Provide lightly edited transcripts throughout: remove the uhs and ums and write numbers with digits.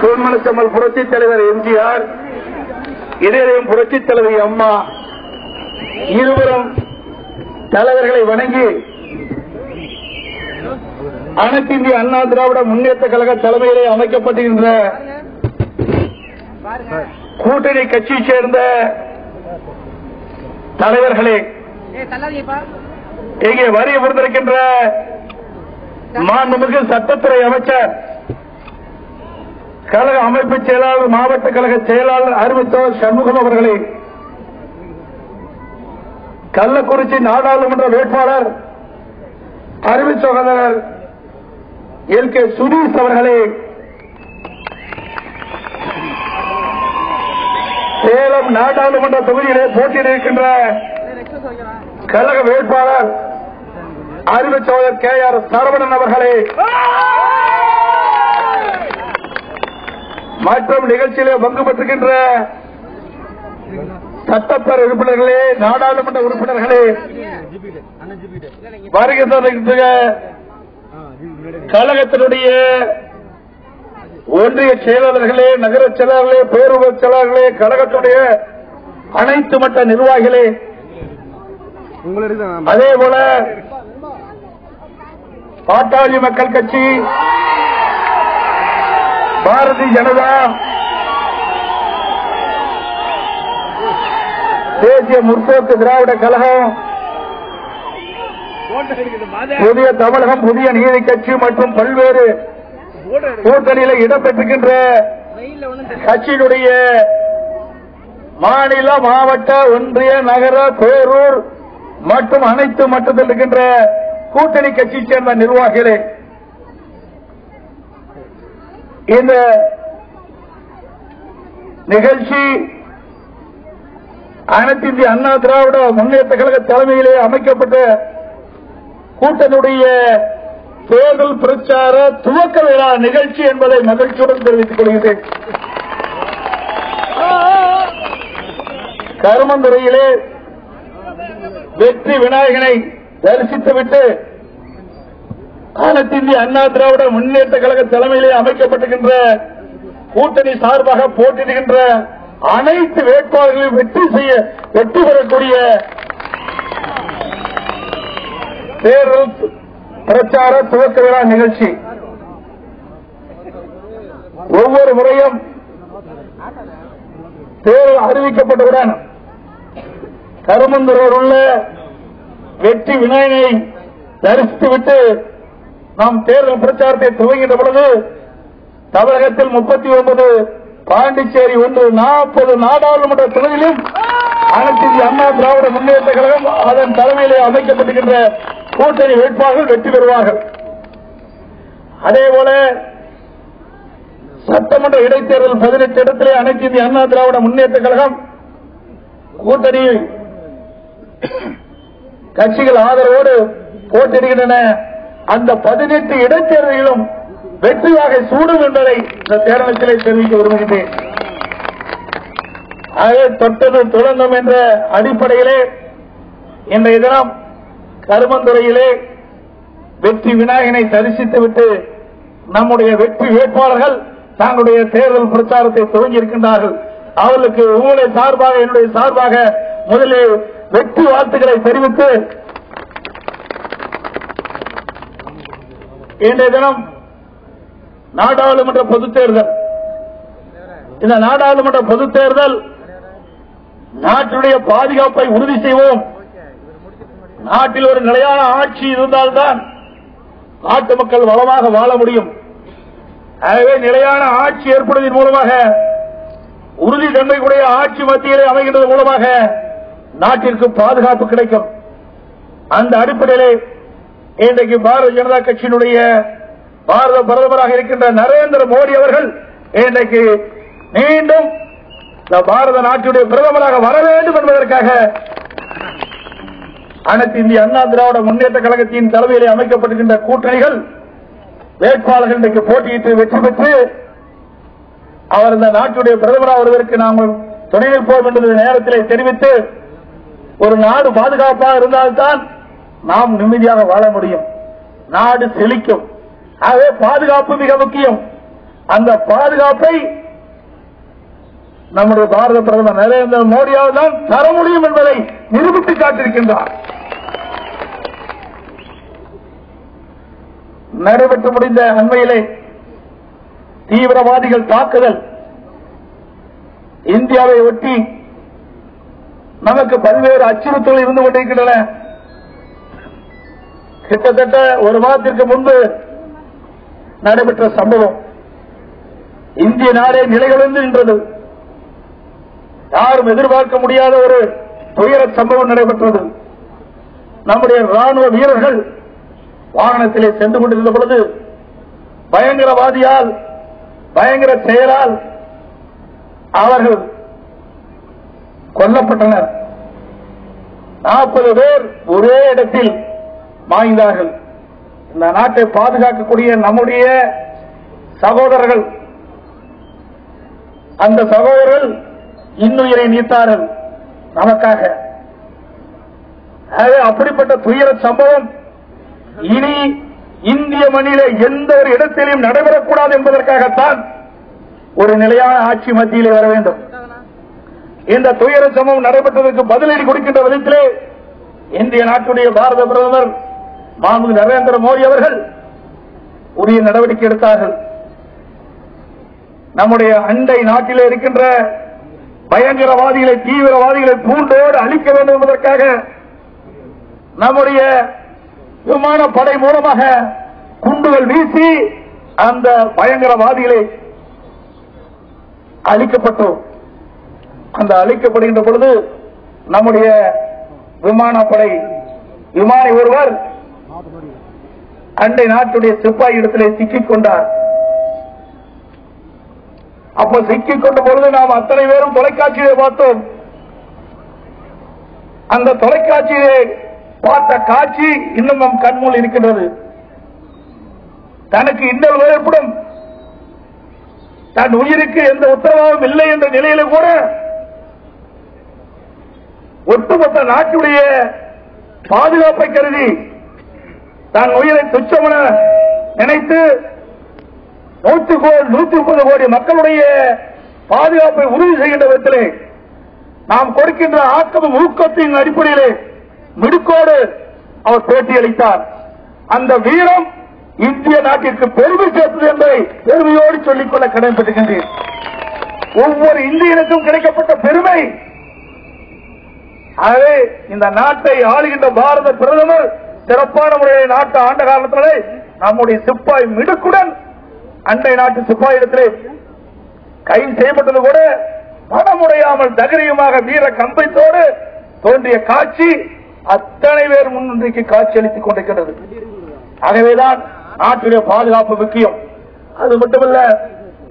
பொன்மனச்சம்மல் புரட்சித் தலைவர் எம்ஜிஆர், இதயம் புரட்சித் தலைவர் அம்மா இருவரும் தலைவர்களை வணங்கி அனைத்து இந்திய அண்ணா திராவிட முன்னேற்ற கழக தலைமையிலே அமைக்கப்பட்டிருக்கின்ற கூட்டணி கட்சியைச் சேர்ந்த தலைவர்களே, இங்கே வரிய விருந்திருக்கின்ற மாண்புமிகு சட்டத்துறை அமைச்சர், கழக அமைப்பு செயலாளர், மாவட்ட கழக செயலாளர் அருமைத்தோழர் சண்முகம் அவர்களே, கள்ளக்குறிச்சி நாடாளுமன்ற வேட்பாளர் அருமை சகோதரர் எல்.கே. சுதீஷ் அவர்களே, சேலம் நாடாளுமன்ற தொகுதியிலே போட்டியிடுகின்ற கழக வேட்பாளர் அருமை சகோதரர் கே.ஆர். சரவணன் அவர்களே மற்றும் நிகழ்ச்சியிலே பங்கு பெற்றுகின்ற சட்டப்பேரவை உறுப்பினர்களே, நாடாளுமன்ற உறுப்பினர்களே, வருகின்ற கழகத்தினுடைய ஒன்றிய செயலாளர்களே, நகர செயலாளர்களே, பேரூர் செயலாளர்களே, கழகத்துடைய அனைத்து மட்ட நிர்வாகிகளே, அதேபோல பாட்டாளி மக்கள் கட்சி, பாரதிய ஜனதா, தேசிய முற்போக்கு திராவிட கழகம், புதிய தமிழகம், புதிய நீதி கட்சி மற்றும் பல்வேறு கூட்டணியில் இடம்பெற்றிருக்கின்ற கட்சியினுடைய மாநில, மாவட்ட, ஒன்றிய, நகர, பேரூர் மற்றும் அனைத்து மட்டத்தில் இருக்கின்ற கூட்டணி கட்சியைச் சேர்ந்த நிர்வாகிகளே, இந்த நிகழ்ச்சி அனைத்து இந்திய அண்ணா திராவிட முன்னேற்ற கழக தலைமையிலே அமைக்கப்பட்ட கூட்டணியுடைய தேர்தல் பிரச்சார துவக்க விழா நிகழ்ச்சி என்பதை மகிழ்ச்சியுடன் தெரிவித்துக் கொள்கிறேன். கருமந்துறையிலே வெற்றி விநாயகனை தரிசித்துவிட்டு அனைத்து இந்திய அண்ணா திராவிட முன்னேற்ற கழக தலைமையிலே அமைக்கப்பட்டிருக்கின்ற கூட்டணி சார்பாக போட்டியிடுகின்ற அனைத்து வேட்பாளர்களையும் வெற்றி பெறக்கூடிய தேர்தல் பிரச்சார துவக்க விழா நிகழ்ச்சி. ஒவ்வொரு முறையும் தேர்தல் அறிவிக்கப்பட்டவுடன் கருமந்துறையில் உள்ள வெற்றி விநாயகனை தரிசித்துவிட்டு நாம் தேர்தல் பிரச்சாரத்தை துவங்கின்ற பொழுது தமிழகத்தில் 39, பாண்டிச்சேரி 1, 40 நாடாளுமன்ற தொகுதியிலும் அனைத்து இந்திய அண்ணா திராவிட முன்னேற்ற கழகம் அதன் தலைமையிலே அமைக்கப்பட்டிருக்கின்ற கூட்டணி வேட்பாளர்கள் வெற்றி பெறுவார்கள். அதேபோல சட்டமன்ற இடைத்தேர்தல் 18 இடத்திலே அனைத்து இந்திய அண்ணா திராவிட முன்னேற்ற கழகம் கூட்டணி கட்சிகள் ஆதரவோடு போட்டியிடுகின்றன. அந்த 18 இடைத்தேர்தலிலும் வெற்றியாக சூடும் என்பதை இந்த தேர்தலிலே தெரிவிக்க விரும்புகின்றேன். தொட்டது தொடங்கும் என்ற அடிப்படையிலே இன்றைய தினம் கருமந்துறையிலே வெற்றி விநாயகனை தரிசித்துவிட்டு நம்முடைய வெற்றி வேட்பாளர்கள் தங்களுடைய தேர்தல் பிரச்சாரத்தை துவங்கி இருக்கின்றார்கள். அவர்களுக்கு உங்களுடைய சார்பாக, என்னுடைய சார்பாக முதலில் வெற்றி வாழ்த்துக்களை தெரிவித்து இன்றைய தினம் நாடாளுமன்ற பொதுத் தேர்தல், இந்த நாடாளுமன்ற பொதுத் தேர்தல் நாட்டினுடைய பாதுகாப்பை உறுதி செய்வோம். நாட்டில் ஒரு நிலையான ஆட்சி இருந்தால்தான் நாட்டு மக்கள் வளமாக வாழ முடியும். ஆகவே நிலையான ஆட்சி ஏற்படுவதன் மூலமாக, உறுதி தன்மைக்குடைய ஆட்சி மத்தியிலே அமைகின்றது மூலமாக நாட்டிற்கு பாதுகாப்பு கிடைக்கும். அந்த அடிப்படையிலே இன்றைக்கு பாரதிய ஜனதா கட்சியினுடைய பாரத பிரதமராக இருக்கின்ற நரேந்திர மோடி அவர்கள் இன்றைக்கு மீண்டும் பாரத நாட்டுடைய பிரதமராக வர வேண்டும் என்பதற்காக அனைத்து இந்திய அண்ணா திராவிட முன்னேற்ற கழகத்தின் தலைமையிலே அமைக்கப்பட்டிருக்கின்ற கூட்டணிகள் வேட்பாளர்கள் இன்றைக்கு போட்டியிட்டு வெற்றி பெற்று அவர் இந்த நாட்டுடைய பிரதமராக வருவதற்கு நாங்கள் துணை நிற்போம் என்ற நேரத்திலே தெரிவித்து, ஒரு நாடு பாதுகாப்பாக இருந்தால்தான் நாம் நிம்மதியாக வாழ முடியும், நாடு செழிக்கும். ஆகவே பாதுகாப்பு மிக முக்கியம். அந்த பாதுகாப்பை நம்முடைய பாரத பிரதமர் நரேந்திர மோடியால் தான் தர முடியும் என்பதை நிரூபித்து காட்டியிருக்கின்றார். நடைபெற்று முடிந்த அண்மையிலே தீவிரவாதிகள் தாக்குதல் இந்தியாவை ஒட்டி நமக்கு பல்வேறு அச்சுறுத்தல் இருந்து கொண்டிருக்கின்றன. கிட்டத்தட்ட ஒரு மாதத்திற்கு முன்பு நடைபெற்ற சம்பவம் இந்திய நாடே நிலைகளந்து நின்றது. யாரும் எதிர்பார்க்க முடியாத ஒரு துயர சம்பவம் நடைபெற்றது. நம்முடைய ராணுவ வீரர்கள் வாகனத்திலே சென்று கொண்டிருந்த பொழுது பயங்கரவாதியால் பயங்கர செயலால் அவர்கள் கொல்லப்பட்டனர். 40 பேர் ஒரே இடத்தில் மாய்ந்தார்கள். இந்த நாட்டை பாதுகாக்கக்கூடிய நம்முடைய சகோதரர்கள், அந்த சகோதரர்கள் இன்னுயிரை நீத்தார்கள் நமக்காக. அப்படிப்பட்ட துயர சம்பவம் இனி இந்திய மண்ணிலே எந்த ஒரு இடத்திலும் நடைபெறக்கூடாது என்பதற்காகத்தான் ஒரு நிலையான ஆட்சி மத்தியிலே வர வேண்டும். இந்த துயர சம்பவம் நடைபெற்றதற்கு பதிலடி கொடுக்கின்ற விதத்திலே இந்திய நாட்டுடைய பாரத பிரதமர் மாண்புமிகு நரேந்திர மோடி அவர்கள் உரிய நடவடிக்கை எடுத்தார்கள். நம்முடைய அண்டை நாட்டிலே இருக்கின்ற பயங்கரவாதிகளை தீவிரவாதிகளை பூண்டோடு அழிக்க வேண்டும் என்பதற்காக நம்முடைய விமானப்படை மூலமாக குண்டுகள் வீசி அந்த பயங்கரவாதிகளை அழிக்கப்பட்டோம். அந்த அழிக்கப்படுகின்ற பொழுது நம்முடைய விமானப்படை விமானி ஒருவர் அண்டை நாட்டுடைய சிப்பாய் இடத்திலே சிக்கிக் கொண்டார். அப்ப சிக்கிக் கொண்ட பொழுது நாம் அத்தனை பேரும் தொலைக்காட்சியிலே பார்த்தோம். அந்த தொலைக்காட்சியிலே பார்த்த காட்சி இன்னும் நம் கண்முள் இருக்கின்றது. தனக்கு இன்னல் ஏற்படும், தன் உயிருக்கு எந்த உத்தரவாதம் இல்லை என்ற நிலையில கூட ஒட்டுமொத்த நாட்டுடைய பாதுகாப்பை கருதி தன் உயிரை துச்சமென நினைத்து 130 கோடி மக்களுடைய பாதுகாப்பை உறுதி செய்கின்ற விதத்திலே நாம் கொடுக்கின்ற ஆக்கமும் ஊக்கத்தின் அடிப்படையிலே மிடுக்கோடு அவர் பேட்டியளித்தார். அந்த வீரம் இந்திய நாட்டிற்கு பெருமை சேர்த்தது என்பதை பெருமையோடு சொல்லிக்கொள்ள கடமைப்பட்டிருக்கின்றேன். ஒவ்வொரு இந்தியனுக்கும் கிடைக்கப்பட்ட பெருமை. ஆகவே இந்த நாட்டை ஆளுகின்ற பாரத பிரதமர் சிறப்பான முறையை நாட்டு ஆண்ட காலத்திலே நம்முடைய சிப்பாய் மிடுக்குடன் அண்டை நாட்டு சிப்பாயிடத்திலே கைது செய்யப்பட்டது கூட மனமுடையாமல் தைரியமாக வீர கம்பத்தோடு தோன்றிய காட்சி அத்தனை பேர் முன்னின்றைக்கு காட்சி அளித்துக் கொண்டிருக்கிறது. ஆகவேதான் நாட்டுடைய பாதுகாப்பு முக்கியம். அது மட்டுமல்ல,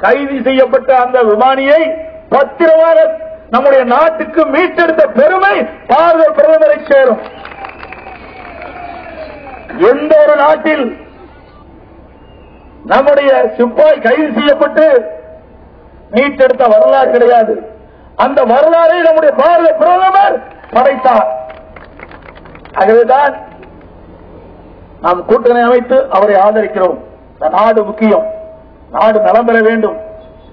கைது செய்யப்பட்ட அந்த விமானியை பத்திரமாக நம்முடைய நாட்டுக்கு மீட்டெடுத்த பெருமை பாரத பிரதமரை சேரும். எந்த ஒரு நாட்டில் நம்முடைய சிப்பாய் கைது செய்யப்பட்டு மீட்டெடுத்த வரலாறு கிடையாது. அந்த வரலாறை நம்முடைய பாரத பிரதமர் படைத்தார். ஆகவேதான் நாம் கூட்டணி அமைத்து அவரை ஆதரிக்கிறோம். நாடு முக்கியம், நாடு நலம் பெற வேண்டும்,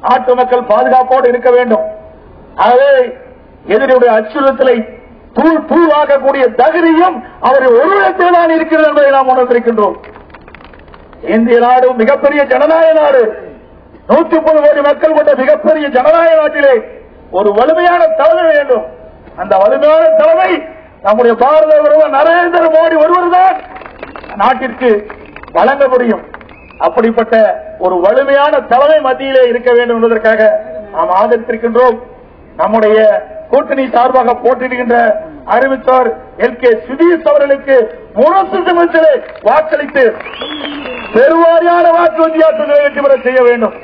நாட்டு மக்கள் பாதுகாப்போடு இருக்க வேண்டும். ஆகவே எதிரியுடைய அச்சுறுத்தலை தூளாக்கக்கூடிய தகுதியும் அவருடைய ஒரு இடத்தில் தான் இருக்கிறது என்பதை நாம் உணர்ந்திருக்கின்றோம். இந்திய நாடு மிகப்பெரிய ஜனநாயக நாடு. 130 கோடி மக்கள் கொண்ட மிகப்பெரிய ஜனநாயக நாட்டிலே ஒரு வலிமையான தலைமை வேண்டும். அந்த வலிமையான தலைமை நம்முடைய பாரத பிரதமர் நரேந்திர மோடி ஒருவர்தான் நாட்டிற்கு வழங்க முடியும். அப்படிப்பட்ட ஒரு வலிமையான தலைமை மத்தியிலே இருக்க வேண்டும் என்பதற்காக நாம் ஆதரித்திருக்கின்றோம். நம்முடைய கூட்டணி சார்பாக போட்டியிடுகின்ற அறிவித்தார் LK சுதீஷ் அவர்களுக்கு முரசு சின்னத்திலே வாக்களித்து பெருவாரியான வாக்கு வித்தியாசங்களை வெற்றி பெற செய்ய வேண்டும்.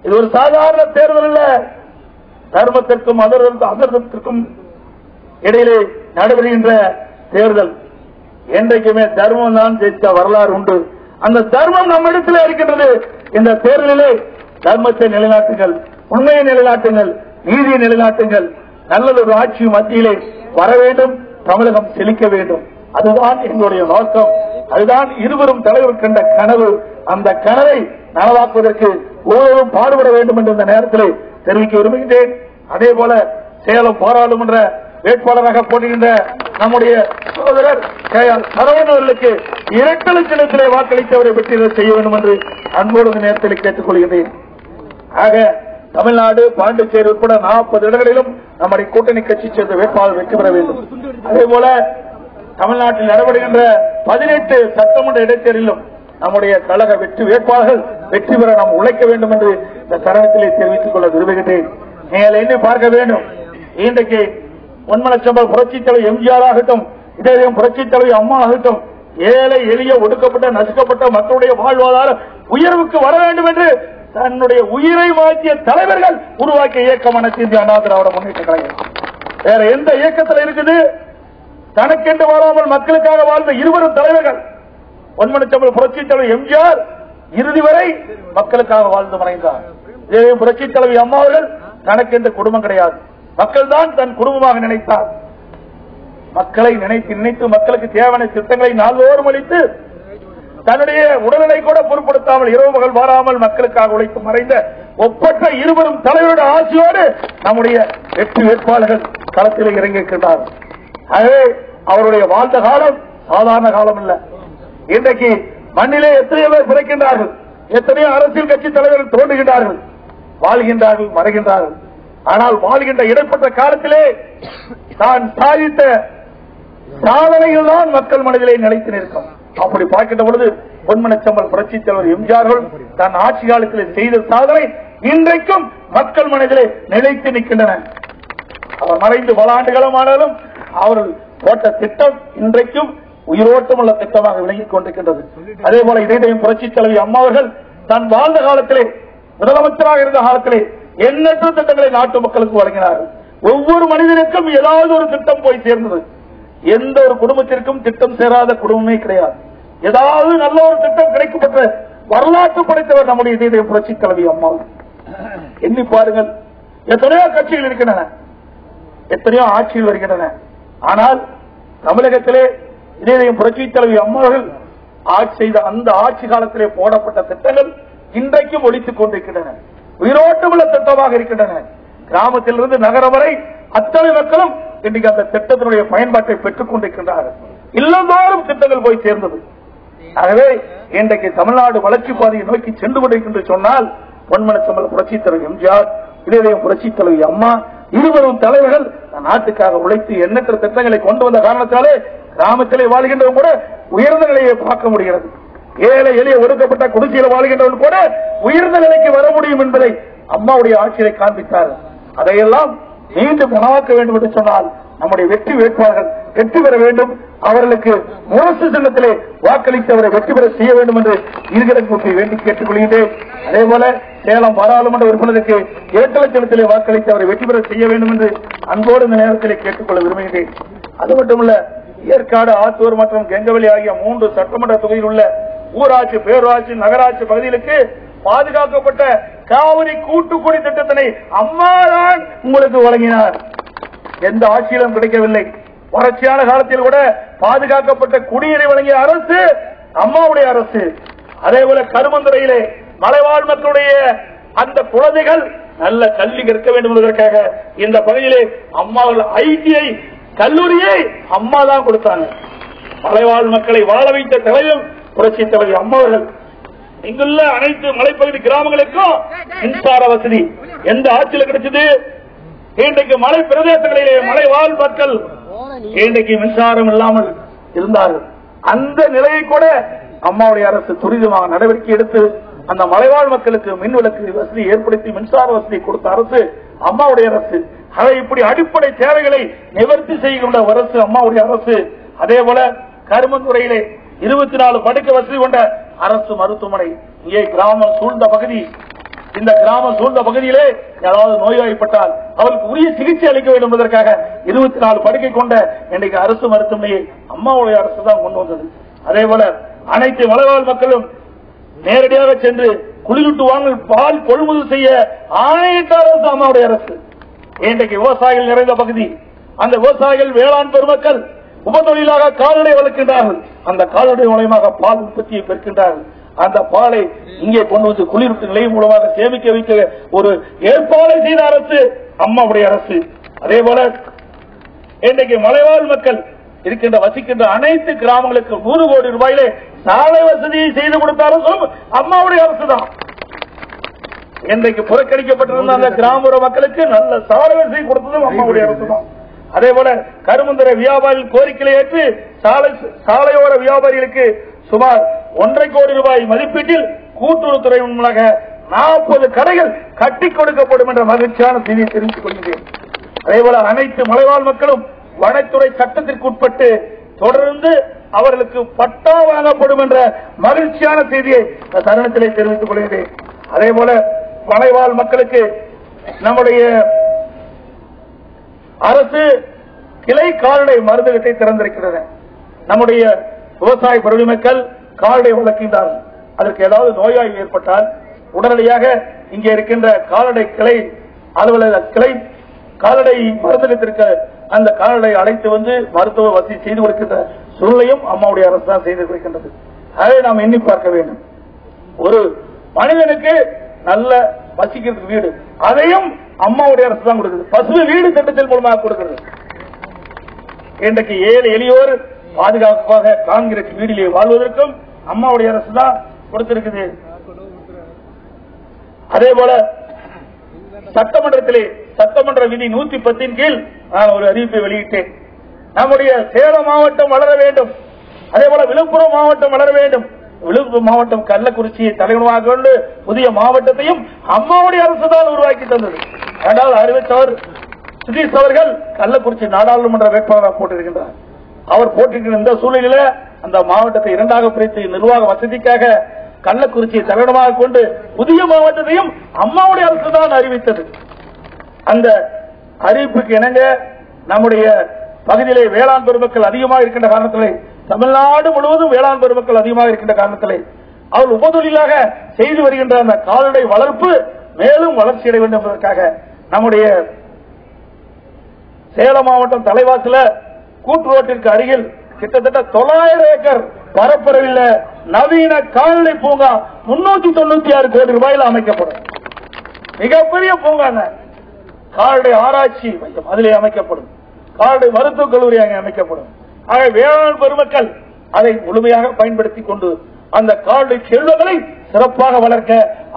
இது ஒரு சாதாரண தேர்தல் அல்ல. தர்மத்திற்கும் அதர்மத்திற்கும் இடையிலே நடைபெறுகின்ற தேர்தல். என்றைக்குமே தர்மம் தான் ஜெயித்த வரலாறு உண்டு. அந்த தர்மம் நம்மிடத்தில் இருக்கின்றது. இந்த தேர்தலிலே தர்மத்தை நிலைநாட்டுங்கள், உண்மையை நிலைநாட்டுங்கள், நீதியை நிலைநாட்டுங்கள். நல்லதொரு ஆட்சி மத்தியிலே வர வேண்டும், தமிழகம் செழிக்க வேண்டும். அதுதான் எங்களுடைய நோக்கம். அதுதான் இருவரும் தலைவர் கண்ட கனவு. அந்த கனவை நனவாக்குவதற்கு ஒவ்வொருவரும் பாடுபட வேண்டும் என்று இந்த நேரத்தில் தெரிவிக்க விரும்புகின்றேன். அதே போல சேலம் பாராளுமன்ற வேட்பாளராக போடுகின்ற நம்முடைய சகோதரர் சரவணன் அவர்களுக்கு இரட்டை சின்னத்திலே வாக்களித்தவரை வெற்றி செய்ய வேண்டும் என்று அன்போடு இந்த நேரத்தில் கேட்டுக் கொள்கின்றேன். ஆக தமிழ்நாடு, பாண்டிச்சேரி உட்பட 40 இடங்களிலும் நம்முடைய கூட்டணி கட்சி சேர்ந்த வேட்பாளர் வெற்றி பெற வேண்டும். அதே போல தமிழ்நாட்டில் நடைபெறுகின்ற 18 சட்டமன்ற இடைத்தேர்தலிலும் நம்முடைய கழக வெற்றி வேட்பாளர்கள் வெற்றி பெற நாம் உழைக்க வேண்டும் என்று இந்த தருணத்திலே தெரிவித்துக் கொள்ள விரும்புகின்றேன். நீங்கள் எண்ணி பார்க்க வேண்டும். இன்றைக்கு பொன்மனச்சம்பல் புரட்சித் தலைவர் எம்ஜிஆர் ஆகட்டும், இதயம் புரட்சித் தலைவர் அம்மா ஆகட்டும், ஏழை எளிய ஒடுக்கப்பட்ட நசுக்கப்பட்ட மக்களுடைய வாழ்வாதார உயர்வுக்கு வர வேண்டும் என்று தன்னுடைய உயிரை மாற்றிய தலைவர்கள் உருவாக்கிய இயக்கமான இந்திய அண்ணா திராவிட முன்னேற்ற கழகம். வேற எந்த இயக்கத்தில் இருக்குது? தனக்கென்று வாழாமல் மக்களுக்காக வாழ்ந்த 20 தலைவர்கள். பொன்மனச்சம்பல் புரட்சித் தலைவர் எம்ஜிஆர் இறுதி வரை மக்களுக்காக வாழ்ந்து மறைந்தார். புரட்சித் தலைவி அம்மா அவர்கள் தனக்கென்று குடும்பம் கிடையாது, மக்கள் தான் தன் குடும்பமாக நினைத்தார். மக்களை நினைத்து நினைத்து மக்களுக்கு தேவையான திட்டங்களை நாள்தோறும் அளித்து தன்னுடைய உடல்நிலை கூட பொருட்படுத்தாமல் இரவு பகல் வாராமல் மக்களுக்காக உழைத்து மறைந்த ஒப்பற்ற 20 தலைவருடைய ஆட்சியோடு நம்முடைய வெற்றி வேட்பாளர்கள் களத்தில் இறங்கியிருக்கிறார். ஆகவே அவருடைய வாழ்ந்த காலம் சாதாரண காலம் அல்ல. இன்றைக்கு மண்ணிலே எத்தனையோ பேர் பிறக்கின்றார்கள், எத்தனையோ அரசியல் கட்சி தலைவர்கள் தோன்றுகின்றார்கள், வாழ்கின்றார்கள், மறைகின்றார்கள். ஆனால் வாழ்கின்ற இடைப்பட்ட காலத்திலே தான் சாதித்த சாதனைகள் தான் மக்கள் மனதிலே நிலைத்து நிற்கும். அப்படி பார்க்கின்ற பொழுது பொன்மனச்சம்பல் புரட்சித் தலைவர் எம்ஜிஆர்கள் தன் ஆட்சி காலத்தில் செய்த சாதனை இன்றைக்கும் மக்கள் மனதிலே நிலைத்து நிற்கின்றன. அவர் மறைந்து பல ஆண்டுகளமானாலும் அவர்கள் போட்ட திட்டம் இன்றைக்கும் உயிரோட்டம் உள்ள திட்டமாக விளங்கிக் கொண்டிருக்கின்றது. அதே போல இதயம் புரட்சித் தலைவி அம்மா அவர்கள் தன் வாழ்ந்த காலத்திலே முதலமைச்சராக இருந்த காலத்திலே எண்ணற்ற திட்டங்களை நாட்டு மக்களுக்கு வழங்கினார்கள். ஒவ்வொரு மனிதனுக்கும் ஏதாவது ஒரு திட்டம் போய் சேர்ந்தது. எந்த ஒரு குடும்பத்திற்கும் திட்டம் சேராத குடும்பமே கிடையாது. ஏதாவது நல்ல ஒரு திட்டம் கிடைக்கப்பட்ட வரலாற்று படைத்தவர் நம்முடைய இதயம் புரட்சித் தலைவி அம்மா. எண்ணி பாருங்கள், எத்தனையோ கட்சிகள் இருக்கின்றன, எத்தனையோ ஆட்சிகள் வருகின்றன. ஆனால் தமிழகத்திலே இதயம் புரட்சித் தலைவி அம்மாவர்கள் ஆட்சி செய்த அந்த ஆட்சி காலத்திலே போடப்பட்ட திட்டங்கள் இன்றைக்கும் ஒழித்துக் கொண்டிருக்கின்றன, உயிரோட்டமுள்ள திட்டமாக இருக்கின்றன. கிராமத்திலிருந்து நகரம் வரை அத்தனை மக்களும் இன்றைக்கு அந்த திட்டத்தினுடைய பயன்பாட்டை பெற்றுக் கொண்டிருக்கின்றார்கள். இல்லந்தோறும் திட்டங்கள் போய் சேர்ந்தது. ஆகவே இன்றைக்கு தமிழ்நாடு வளர்ச்சி பாதையை நோக்கி சென்று கொண்டிருக்கின்ற சொன்னால் பொன்மனச்சம்பல் புரட்சித் தலைவர் எம்ஜிஆர், இதயம் புரட்சித் தலைவி அம்மா 20 தலைவர்கள் நாட்டுக்காக உழைத்து எண்ணற்ற திட்டங்களை கொண்டு வந்த காரணத்தாலே கிராமத்திலே வாழ்கின்றவன் கூட உயர்ந்த நிலையை பார்க்க முடிகிறது. ஏழை எளிய ஒடுக்கப்பட்ட குடிசையில் வாழ்கின்றவன் கூட உயர்ந்த நிலைக்கு வர முடியும் என்பதை அம்மாவுடைய ஆட்சியை காண்பித்தார். அதையெல்லாம் மீண்டும் நனவாக்க வேண்டும் என்று சொன்னால் நம்முடைய வெற்றி வேட்பாளர்கள் வெற்றி பெற வேண்டும். அவர்களுக்கு முரசு சின்னத்திலே வாக்களித்து அவரை வெற்றி பெற செய்ய வேண்டும் என்று இருகடை வேண்டி கேட்டுக் கொள்கின்றேன். அதே போல சேலம் பாராளுமன்ற உறுப்பினருக்கு 2 லட்சத்திலே வாக்களித்து அவரை வெற்றி பெற செய்ய வேண்டும் என்று அன்போடு இந்த நேரத்திலே கேட்டுக்கொள்ள விரும்புகின்றேன். அது மட்டுமல்ல, ஏற்காடு, ஆத்தூர் மற்றும் கெங்கவெளி ஆகிய 3 சட்டமன்ற தொகுதியில் உள்ள ஊராட்சி, பேரூராட்சி, நகராட்சி பகுதிகளுக்கு பாதுகாக்கப்பட்ட காவிரி கூட்டுக்குடி திட்டத்தினை அம்மாதான் உங்களுக்கு வழங்கினார். எந்த ஆட்சியிலும் கிடைக்கவில்லை. வறட்சியான காலத்தில் கூட பாதுகாக்கப்பட்ட குடிநீரை வழங்கிய அரசு அம்மாவுடைய அரசு. அதே போல கருமந்துறையிலே மலைவாழ் மக்களுடைய அந்த குழந்தைகள் நல்ல கல்வி கற்க வேண்டும் என்பதற்காக இந்த பகுதியிலே அம்மாவில் ஐடிஐ கல்லூரியை அம்மா தான் கொடுத்தாங்க. மலைவாழ் மக்களை வாழ வைத்த தலைவர் புரட்சித் தலைவர் அம்மாவர்கள். இங்குள்ள அனைத்து மலைப்பகுதி கிராமங்களுக்கும் மின்சார வசதி எந்த ஆட்சியில் கிடைச்சது? இன்றைக்கு மலை பிரதேசங்களிலே மலைவாழ் மக்கள் இன்றைக்கு மின்சாரம் இல்லாமல் இருந்தார்கள். அந்த நிலையை கூட அம்மாவுடைய அரசு துரிதமாக நடவடிக்கை எடுத்து அந்த மலைவாழ் மக்களுக்கு மின் விளக்கு வசதி ஏற்படுத்தி மின்சார வசதி கொடுத்த அரசு அம்மாவுடைய அரசு. அதை இப்படி அடிப்படை தேவைகளை நிவர்த்தி செய்கின்ற அரசு அம்மாவுடைய அரசு. அதே போல கருமந்துறையிலே 24 படுக்கை வசதி கொண்ட அரசு மருத்துவமனை. இங்கே கிராமம் சூழ்ந்த பகுதி. இந்த கிராமம் சூழ்ந்த பகுதியிலே யாராவது நோய்வாய்ப்பட்டால் அவருக்கு உரிய சிகிச்சை அளிக்க வேண்டும் என்பதற்காக 24 படுக்கை கொண்ட இன்றைக்கு அரசு மருத்துவமனையை அம்மாவுடைய அரசு தான் கொண்டு வந்தது. அதே போல அனைத்து மலைவாழ் மக்களும் நேரடியாக சென்று குளிரூட்டு வாங்கல் பால் கொள்முதல் செய்ய ஆணையிட்ட அரசு அம்மாவுடைய அரசு. இன்றைக்கு விவசாயிகள் நிறைந்த பகுதி. அந்த விவசாயிகள் வேளாண் பெருமக்கள் உபத்தொழிலாக கால்நடை வளர்க்கின்றார்கள். அந்த கால்நடை மூலமாக பால் உற்பத்தியை பெறுகின்றார்கள். அந்த பாலை இங்கே கொண்டு வந்து குளிர்ப்பு நிலையம் மூலமாக சேமிக்க வைக்க ஒரு ஏற்பாடு செய்த அரசு அம்மாவுடைய அரசு. அதே போல இன்றைக்கு மலைவாழ் மக்கள் இருக்கின்ற வசிக்கின்ற அனைத்து கிராமங்களுக்கு 100 கோடி ரூபாயிலே சாலை வசதியை செய்து கொடுத்த அரசும் அம்மாவுடைய அரசு தான். இன்றைக்கு புறக்கணிக்கப்பட்டிருந்த அந்த கிராமப்புற மக்களுக்கு நல்ல சாலை வசதி கொடுத்ததும் அம்மாவுடைய அரசு தான். அதே போல கருமந்திர வியாபாரிகள் கோரிக்கையை ஏற்று சாலையோர வியாபாரிகளுக்கு சுமார் 1.5 கோடி ரூபாய் மதிப்பீட்டில் கூட்டுறவுத்துறை மூலமாக 40 கடைகள் கட்டிக் கொடுக்கப்படும் என்ற மகிழ்ச்சியான செய்தியை தெரிவித்துக் கொள்கிறேன். அதேபோல அனைத்து மலைவாழ் மக்களும் வனத்துறை சட்டத்திற்கு உட்பட்டு தொடர்ந்து அவர்களுக்கு பட்டா வழங்கப்படும் என்ற மகிழ்ச்சியான செய்தியை தருணத்திலே தெரிவித்துக் கொள்கிறேன். அதேபோல மலைவாழ் மக்களுக்கு நம்முடைய அரசு கிளை கால்நடை மருந்தகத்தை திறந்திருக்கிறது. நம்முடைய விவசாய பெருமக்கள் கால்நடை வளர்க்கின்றார்கள். அதற்கு ஏதாவது நோயாளி ஏற்பட்டால் உடனடியாக இங்கே இருக்கின்ற கால்நடை கிளை அலுவலக கிளை கால்நடை மருந்தகத்திற்கு அந்த கால்நடை அழைத்து வந்து மருத்துவ வசதி செய்து கொடுக்கின்ற சூழலையும் அம்மாவுடைய அரசு தான் செய்து கொடுக்கின்றது. அதை நாம் எண்ணி பார்க்க வேண்டும். ஒரு மனிதனுக்கு நல்ல வசிக்கிறதுக்கு வீடு, அதையும் அம்மாவுடைய அரசு தான் கொடுக்குது. பசுமை வீடு திட்டத்தின் மூலமாக கொடுக்கிறது. இன்றைக்கு ஏழை எளியோர் பாதுகாப்பாக காங்கிரஸ் வீட்டிலே வாழ்வதற்கும் அம்மாவுடைய அரசு தான் கொடுத்திருக்குது. அதே போல சட்டமன்றத்திலே சட்டமன்ற விதி 110 கீழ் நான் ஒரு அறிவிப்பை வெளியிட்டேன். நம்முடைய சேலம் மாவட்டம் வளர வேண்டும், அதே போல விழுப்புரம் மாவட்டம் வளர வேண்டும். விழுப்புரம் மாவட்டம் கள்ளக்குறிச்சியை தலைவராக கொண்டு புதிய மாவட்டத்தையும் அம்மாவுடைய அரசு தான் உருவாக்கி தந்தது. ஆனால் அறிவித்தவர் சுதீஷ் அவர்கள் கள்ளக்குறிச்சி நாடாளுமன்ற வேட்பாளராக போட்டிருக்கின்றார். அவர் போட்டிருக்கிற இந்த சூழ்நிலையில அந்த மாவட்டத்தை 2ஆக பிரித்து நிர்வாக வசதிக்காக கள்ளக்குறிச்சியை தலைவராக கொண்டு புதிய மாவட்டத்தையும் அம்மாவுடைய அரசு தான் அறிவித்தது. அந்த அறிவிப்புக்கு இணங்க நம்முடைய பகுதியிலே வேளாண் பெருமக்கள் அதிகமாக இருக்கின்ற காரணத்திலே தமிழ்நாடு முழுவதும் வேளாண் பெருமக்கள் அதிகமாக இருக்கின்ற காரணத்திலே அவர் உபதொழிலாக செய்து வருகின்ற அந்த கால்நடை வளர்ப்பு மேலும் வளர்ச்சி அடைய வேண்டும் என்பதற்காக நம்முடைய சேலம் மாவட்டம் தலைவாசில கூட்டுரோட்டிற்கு அருகில் கிட்டத்தட்ட 900 ஏக்கர் பரப்பளவில் நவீன கால்நடை பூங்கா 396 கோடி ரூபாயில் அமைக்கப்படும். மிகப்பெரிய பூங்கா கால்நடை ஆராய்ச்சி மையம் அதிலே அமைக்கப்படும். கால்நடை மருத்துவக் கல்லூரி அங்கே அமைக்கப்படும். ஆக வேளாண் பெருமக்கள் அதை முழுமையாக பயன்படுத்திக் கொண்டு அந்த கால்நடை செல்வங்களை சிறப்பாக வளர்க்க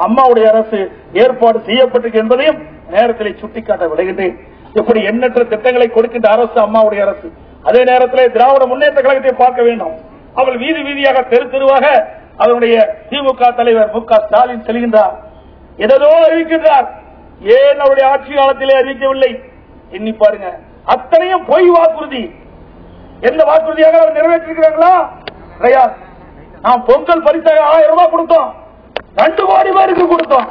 அம்மாவுடைய அரசு ஏற்பாடு செய்யப்பட்டிருக்கு என்பதையும் நேரத்தில் சுட்டிக்காட்ட விளைகின்றேன். இப்படி எண்ணற்ற திட்டங்களை கொடுக்கின்ற அரசு அம்மாவுடைய அரசு. அதே நேரத்தில் திராவிட முன்னேற்ற கழகத்தை பார்க்க வேண்டும். அவள் வீதி வீதியாக தெரு தெருவாக அதனுடைய திமுக தலைவர் மு க ஸ்டாலின் செல்கின்றார், ஏதோ அறிவிக்கின்றார். ஏன் அவருடைய ஆட்சி காலத்திலே அறிவிக்கவில்லை? எண்ணி பாருங்க. அத்தனையும் பொய் வாக்குறுதி. எந்த வாக்குறுதியாக அவர் நிறைவேற்றிருக்கிறாங்களா? கிடையாது. நாம் பொங்கல் பரிசாக 1000 ரூபாய் கொடுத்தோம், 2 கோடி பேருக்கு கொடுத்தோம்,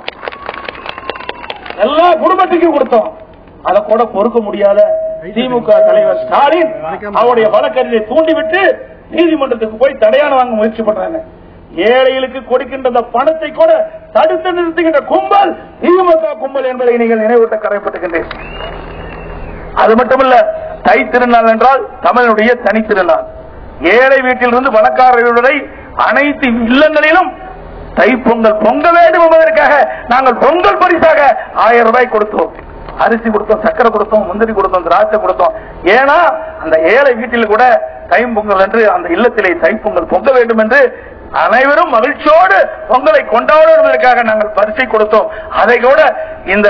எல்லா குடும்பத்துக்கும் கொடுத்தோம். அதை கூட பொறுக்க முடியாத திமுக தலைவர் ஸ்டாலின் அவருடைய வழக்கறிஞரை தூண்டிவிட்டு நீதிமன்றத்துக்கு போய் தடையான வாங்க முயற்சி பண்றாங்க. ஏழைகளுக்கு கொடுக்கின்ற அந்த பணத்தை கூட தடுத்து நிறுத்துகின்ற கும்பல் திமுக கும்பல் என்பதை நீங்கள் நினைவூட்ட கடமைப்பட்டுகின்றேன். அது மட்டுமல்ல, தை திருநாள் என்றால் தமிழனுடைய தனித்திருநாள். ஏழை வீட்டிலிருந்து பணக்காரர்களுடைய அனைத்து இல்லங்களிலும் தை பொங்கல் பொங்க வேண்டும் என்பதற்காக நாங்கள் பொங்கல் பரிசாக 1000 ரூபாய் கொடுத்தோம். அரிசி கொடுத்தோம், சக்கரை கொடுத்தோம், முந்திரி கொடுத்தோம், திராட்சை கொடுத்தோம். ஏன்னா அந்த ஏழை வீட்டில் கூட தை பொங்கல் என்று அந்த இல்லத்திலே தை பொங்கல் பொங்க வேண்டும் என்று அனைவரும் மகிழ்ச்சியோடு பொங்கலை கொண்டாடுவதற்காக நாங்கள் பரிசை கொடுத்தோம். அதை கூட இந்த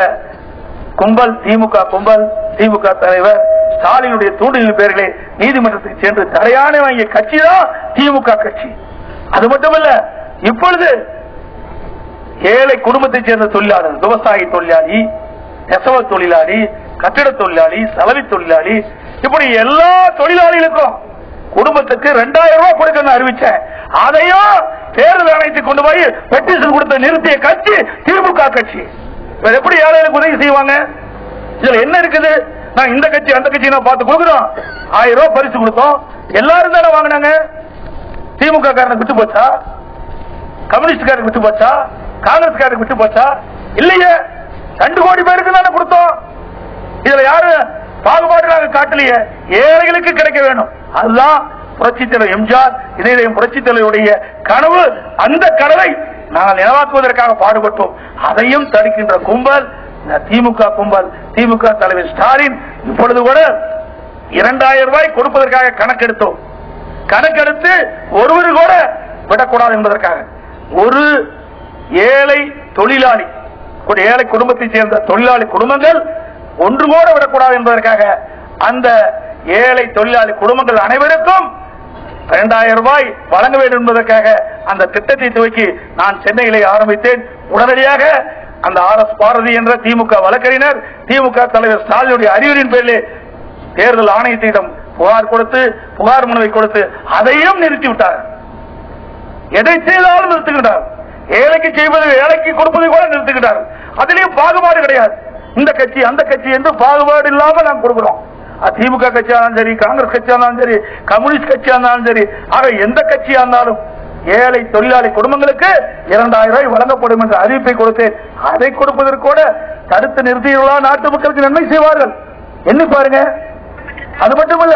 கும்பல் திமுக கும்பல் திமுக தலைவர் ஸ்டாலினுடைய தூண்டிலின் பேரிலே நீதிமன்றத்துக்கு சென்று தடையான வாங்கிய கட்சி தான் திமுக கட்சி. அது மட்டுமல்ல, இப்பொழுது ஏழை குடும்பத்தைச் சேர்ந்த தொழிலாளர், விவசாய தொழிலாளி, நெசவு தொழிலாளி, கட்டிட தொழிலாளி, சலவை தொழிலாளி, இப்படி எல்லா தொழிலாளிகளுக்கும் குடும்பத்துக்கு 2000 ரூபாய் கொடுக்க அறிவிச்சேன். அதையும் தேர்தல் ஆணையத்துக்கு கொண்டு போய் பெட்டிஷன் கொடுத்த நிறுத்திய கட்சி திமுக கட்சி. எப்படி ஏழைகளுக்கு உதவி செய்வாங்க? இதுல என்ன இருக்குது? நான் இந்த கட்சி அந்த கட்சி நான் பார்த்து கொடுக்கிறோம். 1000 ரூபாய் பரிசு கொடுத்தோம். எல்லாரும் தானே வாங்கினாங்க. திமுக காரனுக்கு விட்டு போச்சா? கம்யூனிஸ்ட் காரனுக்கு விட்டு போச்சா? காங்கிரஸ் காரனுக்கு விட்டு போச்சா? இல்லையே, 2 கோடி பேருக்கு தானே கொடுத்தோம். இதுல யாரு பாகுபாடு நாங்க காட்டலையே. ஏழைகளுக்கு கிடைக்க வேண்டும். அதுதான் புரட்சித் தலைவர் எம்ஜிஆர் இதயம் புரட்சித் தலைவருடைய கனவு. அந்த கனவை நாங்கள் நினைவாக்குவதற்காக பாடுபட்டோம். அதையும் தடுக்கின்ற கும்பல் திமுக கும்பல். திமுக தலைவர் ஸ்டாலின் இப்பொழுது கூட 2000 ரூபாய் கொடுப்பதற்காக கணக்கெடுத்தோம். கணக்கெடுத்து ஒருவர் கூட விடக்கூடாது என்பதற்காக ஒரு ஏழை தொழிலாளி, ஒரு ஏழை குடும்பத்தை சேர்ந்த தொழிலாளி குடும்பங்கள் ஒன்று கூட விடக்கூடாது என்பதற்காக அந்த ஏழை தொழிலாளி குடும்பங்கள் அனைவருக்கும் 2000 ரூபாய் வழங்க வேண்டும் என்பதற்காக அந்த திட்டத்தை துவக்கி நான் சென்னையிலே ஆரம்பித்தேன். உடனடியாக அந்த RS பாரதி என்ற திமுக வழக்கறிஞர் திமுக தலைவர் ஸ்டாலினுடைய அறிவுரின் பேரிலே தேர்தல் ஆணையத்திடம் புகார் கொடுத்து புகார் மனுவை கொடுத்து அதையும் நிறுத்திவிட்டார். எதை செய்தாலும் நிறுத்துகின்றார். ஏழைக்கு செய்வது ஏழைக்கு கொடுப்பதை கூட நிறுத்துகின்றார். அதிலேயும் பாகுபாடு கிடையாது. இந்த கட்சி அந்த கட்சி என்று பாகுபாடு இல்லாம நாம் கொடுக்கிறோம். திமுக கட்சியா இருந்தாலும் சரி, காங்கிரஸ் கட்சியா இருந்தாலும் சரி, கம்யூனிஸ்ட் கட்சியா இருந்தாலும் சரி, ஆக எந்த கட்சியா இருந்தாலும் ஏழை தொழிலாளி குடும்பங்களுக்கு 2000 ரூபாய் வழங்கப்படும் என்ற அறிவிப்பை கொடுத்தேன். அதை கொடுப்பதற்கு கூட தடுத்து நிறுத்தியுள்ளா நாட்டு மக்களுக்கு நன்மை செய்வார்கள். எண்ணி பாருங்க. அது மட்டுமல்ல,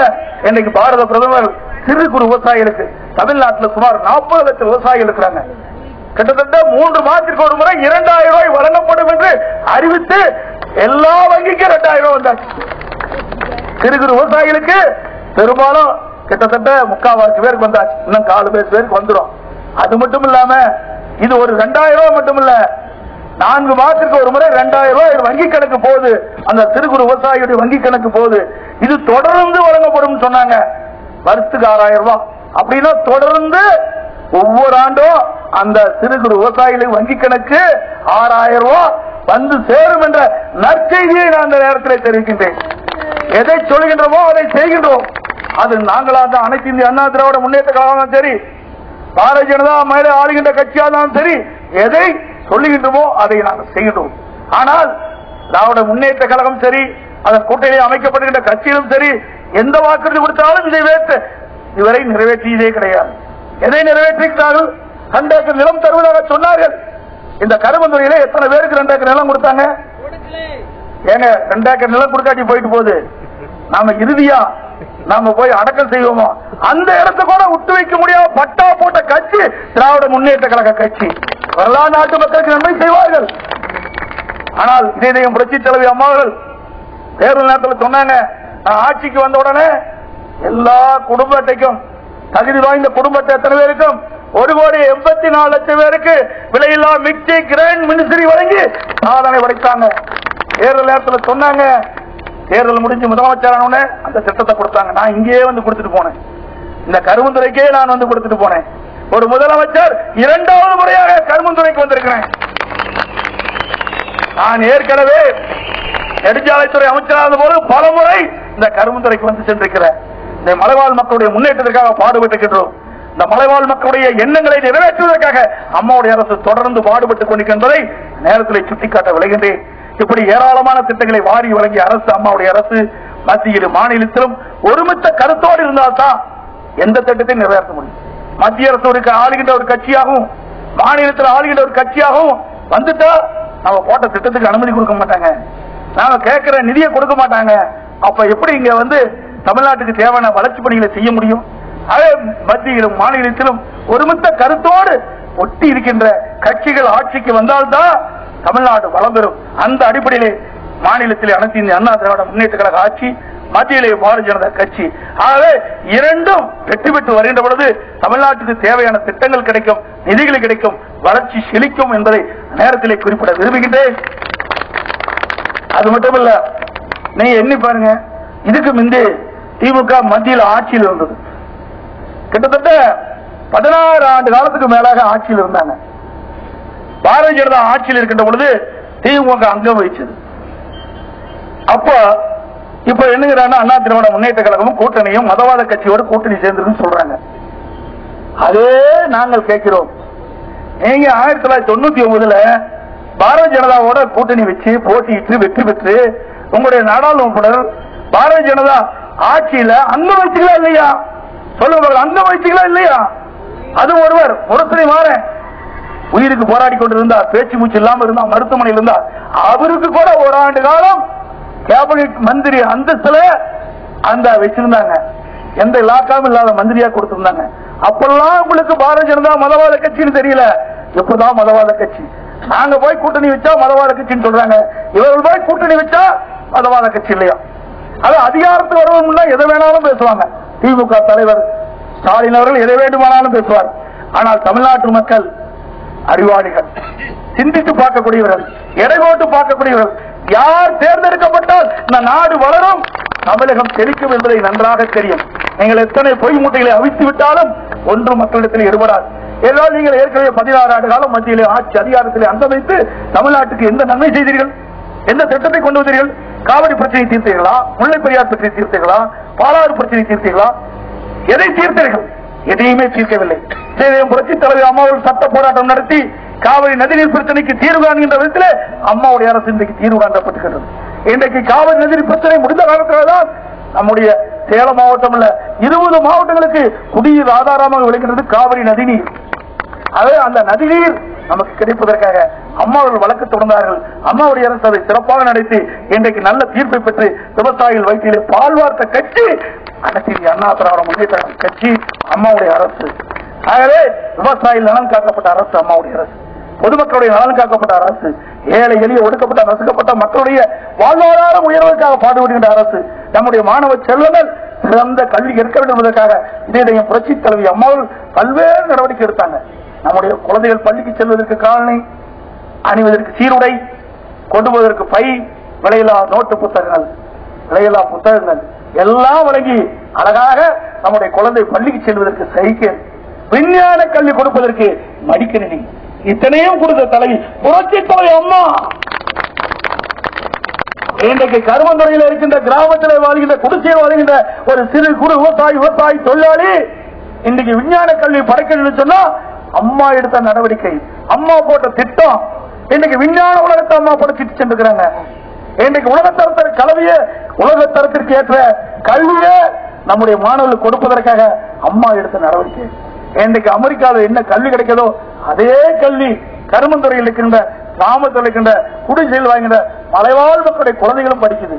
இன்னைக்கு பாரத பிரதமர் சிறு குறு விவசாயிகளுக்கு தமிழ்நாட்டில் சுமார் 40 லட்சம் விவசாயிகள் இருக்கிறாங்க. கிட்டத்தட்ட 3 மாதத்திற்கு ஒரு முறை 2000 ரூபாய் வழங்கப்படும் என்று அறிவித்து எல்லா வங்கிக்கும் 2000 ரூபாய் வந்தாச்சு. சிறு குறு விவசாயிகளுக்கு பெரும்பாலும் கிட்டத்தட்ட 3/4 பேருக்கு வந்தாச்சு. இன்னும் 4 பேருக்கு வந்துடும். அது மட்டும் இல்லாம இது ஒரு 2000 ரூபாய் மட்டும் இல்ல, 4 மாதத்திற்கு ஒரு முறை 2000 ரூபாய் வங்கி கணக்கு போகுது. அந்த சிறு குறு விவசாயியுடைய வங்கி கணக்கு போகுது. இது தொடர்ந்து வழங்கப்படும் சொன்னாங்க. வருஷத்துக்கு 6000 ரூபாய் அப்படின்னா தொடர்ந்து ஒவ்வொரு ஆண்டும் அந்த சிறு குறு விவசாயிகளின் வங்கி கணக்கு 6000 ரூபாய் வந்து சேரும் என்ற நற்செய்தியை நான் அந்த நேரத்தில் தெரிவிக்கின்றேன். எதை சொல்கின்றோமோ அதை செய்கின்றோம். அது நாங்களாக அனைத்து இந்திய அண்ணா திராவிட முன்னேற்ற கழகம் சரி, பாரதிய ஜனதா மேலே ஆளுகின்ற கட்சியாலும் சரி, எதை சொல்லுகின்றோமோ அதை நாங்கள் செய்கின்றோம். ஆனால் திராவிட முன்னேற்ற கழகம் சரி, அதன் கூட்டணியில் அமைக்கப்படுகின்ற கட்சியிலும் சரி, எந்த வாக்குறுதி கொடுத்தாலும் இதை இதுவரை நிறைவேற்றியதே கிடையாது. எதை நிறைவேற்றிருக்கிறார்கள்? 2 ஏக்கர் நிலம் தருவதாக சொன்னார்கள். இந்த கருமந்துறையில எத்தனை பேருக்கு 2 ஏக்கர் நிலம் கொடுத்தாங்க? ஏங்க 2 ஏக்கர் நிலம் கொடுக்காட்டி போயிட்டு போகுது. நாம இறுதியா நாம போய் அடக்கம் செய்வோமோ அந்த இடத்தை கூட விட்டு வைக்க முடியாத பட்டா போட்ட கட்சி திராவிட முன்னேற்ற கழக கட்சி. எல்லா நாட்டு மக்களுக்கு நன்மை செய்வார்கள். ஆனால் இதயம் புரட்சி தலைவி அம்மாவர்கள் தேர்தல் நேரத்தில் சொன்னாங்க, நான் ஆட்சிக்கு வந்த உடனே எல்லா குடும்ப அட்டைக்கும் தகுதி வாய்ந்த குடும்ப அட்டை எத்தனை பேருக்கும் 1,84,00,000 பேருக்கு விலையில்லா மிக்சி கிரைண்ட் மினிஸ்ட்ரி வழங்கி சாதனை படைத்தாங்க. தேர்தல் நேரத்தில் சொன்னாங்க. தேர்தல் முடிஞ்சு முதலமைச்சரான அந்த திட்டத்தை கொடுத்தாங்க. நான் இங்கேயே வந்து கொடுத்துட்டு போனேன். இந்த கருமந்துறைக்கே நான் வந்து கொடுத்துட்டு போனேன். ஒரு முதலமைச்சர் 2வது முறையாக கருமந்துறைக்கு வந்திருக்கிறேன். நான் ஏற்கனவே நெடுஞ்சாலைத்துறை அமைச்சராக போது பல முறை இந்த கருமந்துறைக்கு வந்து சென்றிருக்கிறேன். இந்த மலைவாழ் மக்களுடைய முன்னேற்றத்திற்காக பாடுபட்டுகின்றோம். இந்த மலைவாழ் மக்களுடைய எண்ணங்களை நிறைவேற்றுவதற்காக அம்மாவுடைய அரசு தொடர்ந்து பாடுபட்டுக் கொண்டிருக்கின்றதை நேரத்தில் சுட்டிக்காட்ட விளைகின்றேன். இப்படி ஏராளமான திட்டங்களை வாரி வழங்கிய அரசு அம்மாவுடைய அரசு மத்தியிலும் மாநிலத்திலும் ஒருமித்த கருத்தோடு இருந்தால்தான் எந்த திட்டத்தையும் நிறைவேற்ற முடியும். மத்திய அரசு ஆளுகின்ற ஒரு கட்சியாகவும் மாநிலத்தில் ஆளுகின்ற ஒரு கட்சியாகவும் வந்துட்டா நம்ம போட்ட திட்டத்துக்கு அனுமதி கொடுக்க மாட்டாங்க. நாம கேட்கிற நிதியை கொடுக்க மாட்டாங்க. அப்ப எப்படி இங்க வந்து தமிழ்நாட்டுக்கு தேவையான வளர்ச்சி பணிகளை செய்ய முடியும்? அதே மத்தியிலும் மாநிலத்திலும் ஒருமித்த கருத்தோடு ஒட்டி இருக்கின்ற கட்சிகள் ஆட்சிக்கு வந்தால்தான் தமிழ்நாடு வளம் பெறும். அந்த அடிப்படையிலே மாநிலத்திலே அனைத்து இந்திய அண்ணா திராவிட முன்னேற்ற கழக ஆட்சி, மத்தியிலே பாரதிய ஜனதா கட்சி, ஆகவே இரண்டும் வெற்றி பெற்று வருகின்ற பொழுது தமிழ்நாட்டுக்கு தேவையான திட்டங்கள் கிடைக்கும், நிதிகள் கிடைக்கும், வளர்ச்சி செழிக்கும் என்பதை நேரத்திலே குறிப்பிட விரும்புகின்றேன். அது மட்டுமல்ல, நீங்க எண்ணி பாருங்க, இதுக்கு முந்தி திமுக மத்தியில் ஆட்சியில் இருந்தது. கிட்டத்தட்ட 16 ஆண்டு காலத்துக்கு மேலாக ஆட்சியில் இருந்தாங்க. பாரதிய ஜனதா ஆட்சியில் இருக்கின்ற பொழுது திமுக அங்கம் வகிச்சது. அப்ப இப்ப என்னங்கிறாங்க, அண்ணா திராவிட முன்னேற்ற கழகமும் கூட்டணியும் மதவாத கட்சியோடு கூட்டணி சேர்ந்துருன்னு சொல்றாங்க. அதே நாங்கள் கேட்கிறோம். நீங்க 1999 பாரதிய ஜனதாவோட கூட்டணி வச்சு போட்டியிட்டு வெற்றி பெற்று உங்களுடைய நாடாளுமன்ற பாரதிய ஜனதா ஆட்சியில அங்கம் வச்சுங்களா இல்லையா? சொல்லுங்க, அங்கம் வச்சுங்களா இல்லையா? அது ஒருவர் முரசனை மாற உயிருக்கு போராடி கொண்டிருந்தா, பேச்சு மூச்சு இல்லாம இருந்தா, மருத்துவமனையில் இருந்தா, அவருக்கு கூட 1 ஆண்டு காலம் கேபினட் மந்திரி அந்தஸ்துல அந்த வச்சிருந்தாங்க. எந்த இலாக்காவும் இல்லாத மந்திரியா கொடுத்திருந்தாங்க. அப்பெல்லாம் உங்களுக்கு பாரதிய ஜனதா மதவாத கட்சின்னு தெரியல. எப்பதான் மதவாத கட்சி? நாங்க போய் கூட்டணி வச்சா மதவாத கட்சின்னு சொல்றாங்க, இவர்கள் போய் கூட்டணி வச்சா மதவாத கட்சி இல்லையா? அது அதிகாரத்துக்கு வருவதுன்னா எதை வேணாலும் பேசுவாங்க. திமுக தலைவர் ஸ்டாலின் அவர்கள் எதை வேண்டுமானாலும் பேசுவார். ஆனால் தமிழ்நாட்டு மக்கள் அறிவாளிகள், சிந்தித்து பார்க்கக்கூடியவர்கள், எடைகோட்டு பார்க்கக்கூடியவர்கள். யார் தேர்ந்தெடுக்கப்பட்டால் இந்த நாடு வளரும், தமிழகம் செழிக்கும் என்பதை நன்றாக தெரியும். நீங்கள் எத்தனை பொய் மூட்டைகளை அவித்து விட்டாலும் ஒன்று மக்களிடத்தில் ஈடுபடாது. ஏதோ நீங்கள் ஏற்கனவே 16 ஆண்டு காலம் மத்தியிலே ஆட்சி அதிகாரத்திலே அந்தமைத்து தமிழ்நாட்டுக்கு எந்த நன்மை செய்தீர்கள்? எந்த திட்டத்தை கொண்டு வந்தீர்கள்? காவிரி பிரச்சனை தீர்த்தீர்களா? முல்லை பெரியார் பிரச்சனை தீர்த்தீர்களா? பாலாறு பிரச்சனை தீர்த்தீர்களா? எதை தீர்த்தீர்கள்? எதையுமே தீர்க்கவில்லை. புரட்சி தலைவர் அம்மாவோட சட்ட போராட்டம் நடத்தி காவிரி நதிநீர் பிரச்சனைக்கு தீர்வு காண்கின்ற விதத்தில் அம்மாவுடைய அரசு இன்றைக்கு தீர்வு காணப்பட்டுகிறது. இன்றைக்கு காவிரி நதிநீர் பிரச்சனை முடிந்த காலத்தில் தான் நம்முடைய சேலம் மாவட்டம் 20 மாவட்டங்களுக்கு குடிநீர் ஆதாரமாக விளங்குகிறது காவிரி நதிநீர். அந்த நதிநீர் நமக்கு கிடைப்பதற்காக அம்மாவர்கள் வழக்கு தொடர்ந்தார்கள். அம்மாவுடைய அரசு அதை சிறப்பாக நடத்தி இன்றைக்கு நல்ல தீர்ப்பை பெற்று விவசாயிகள் வயிற்றிலே பால் வார்த்த கட்சி அனைத்து அண்ணா திராவிட முன்னேற்ற கட்சி, அம்மாவுடைய அரசு. ஆகவே விவசாயிகள் நலன் காக்கப்பட்ட அரசு அம்மாவுடைய அரசு, பொதுமக்களுடைய நலன் காக்கப்பட்ட அரசு, ஏழை எளிய ஒடுக்கப்பட்ட நசுக்கப்பட்ட மக்களுடைய வாழ்வாதாரம் உயர்வதற்காக பாடுபடுகின்ற அரசு, நம்முடைய மாணவ செல்வங்கள் சிறந்த கல்வி இருக்க வேண்டும் என்பதற்காக இதய புரட்சி தலைவி அம்மாவர்கள் பல்வேறு நடவடிக்கை எடுத்தாங்க. நம்முடைய குழந்தைகள் பள்ளிக்கு செல்வதற்கு காலனி, அணிவதற்கு சீருடை, கொண்டு போவதற்கு பை, விலையில்லா நோட்டு புத்தகங்கள், விலையில்லா புத்தகங்கள் எல்லாம் வழங்கி அழகாக நம்முடைய குழந்தை பள்ளிக்கு செல்வதற்கு சைக்கிள், விஞ்ஞான கல்வி கொடுப்பதற்கு மடிக்கணினி, இத்தனையும் கொடுத்த தலைவி புரட்சி தலைவி அம்மா. இன்றைக்கு கருமந்துறையில் இருக்கின்ற கிராமத்தில் வாழ்கின்ற குடிசையில் வாழ்கின்ற ஒரு சிறு குறு விவசாயி தொழிலாளி இன்றைக்கு விஞ்ஞான கல்வி படைக்கணும்னு சொன்னா அம்மா எடுத்த நடவடிக்கை, அம்மா போட்ட திட்டம். இன்னைக்கு விஞ்ஞான உலகத்தை அம்மா படைச்சிட்டு சென்றுக்கிறாங்க. இன்றைக்கு உலகத்தரத்திற்கு கல்விய, உலகத்தரத்திற்கு ஏற்ற கல்வியை நம்முடைய மாணவர்களுக்கு கொடுப்பதற்காக அம்மா எடுத்த நடவடிக்கை. இன்றைக்கு அமெரிக்காவில் என்ன கல்வி கிடைக்கிறதோ அதே கல்வி கருமந்துறையில் இருக்கின்ற கிராமத்தில் இருக்கின்ற குடிசையில் வாங்கின்ற மலைவாழ் மக்களுடைய குழந்தைகளும் படிக்குது.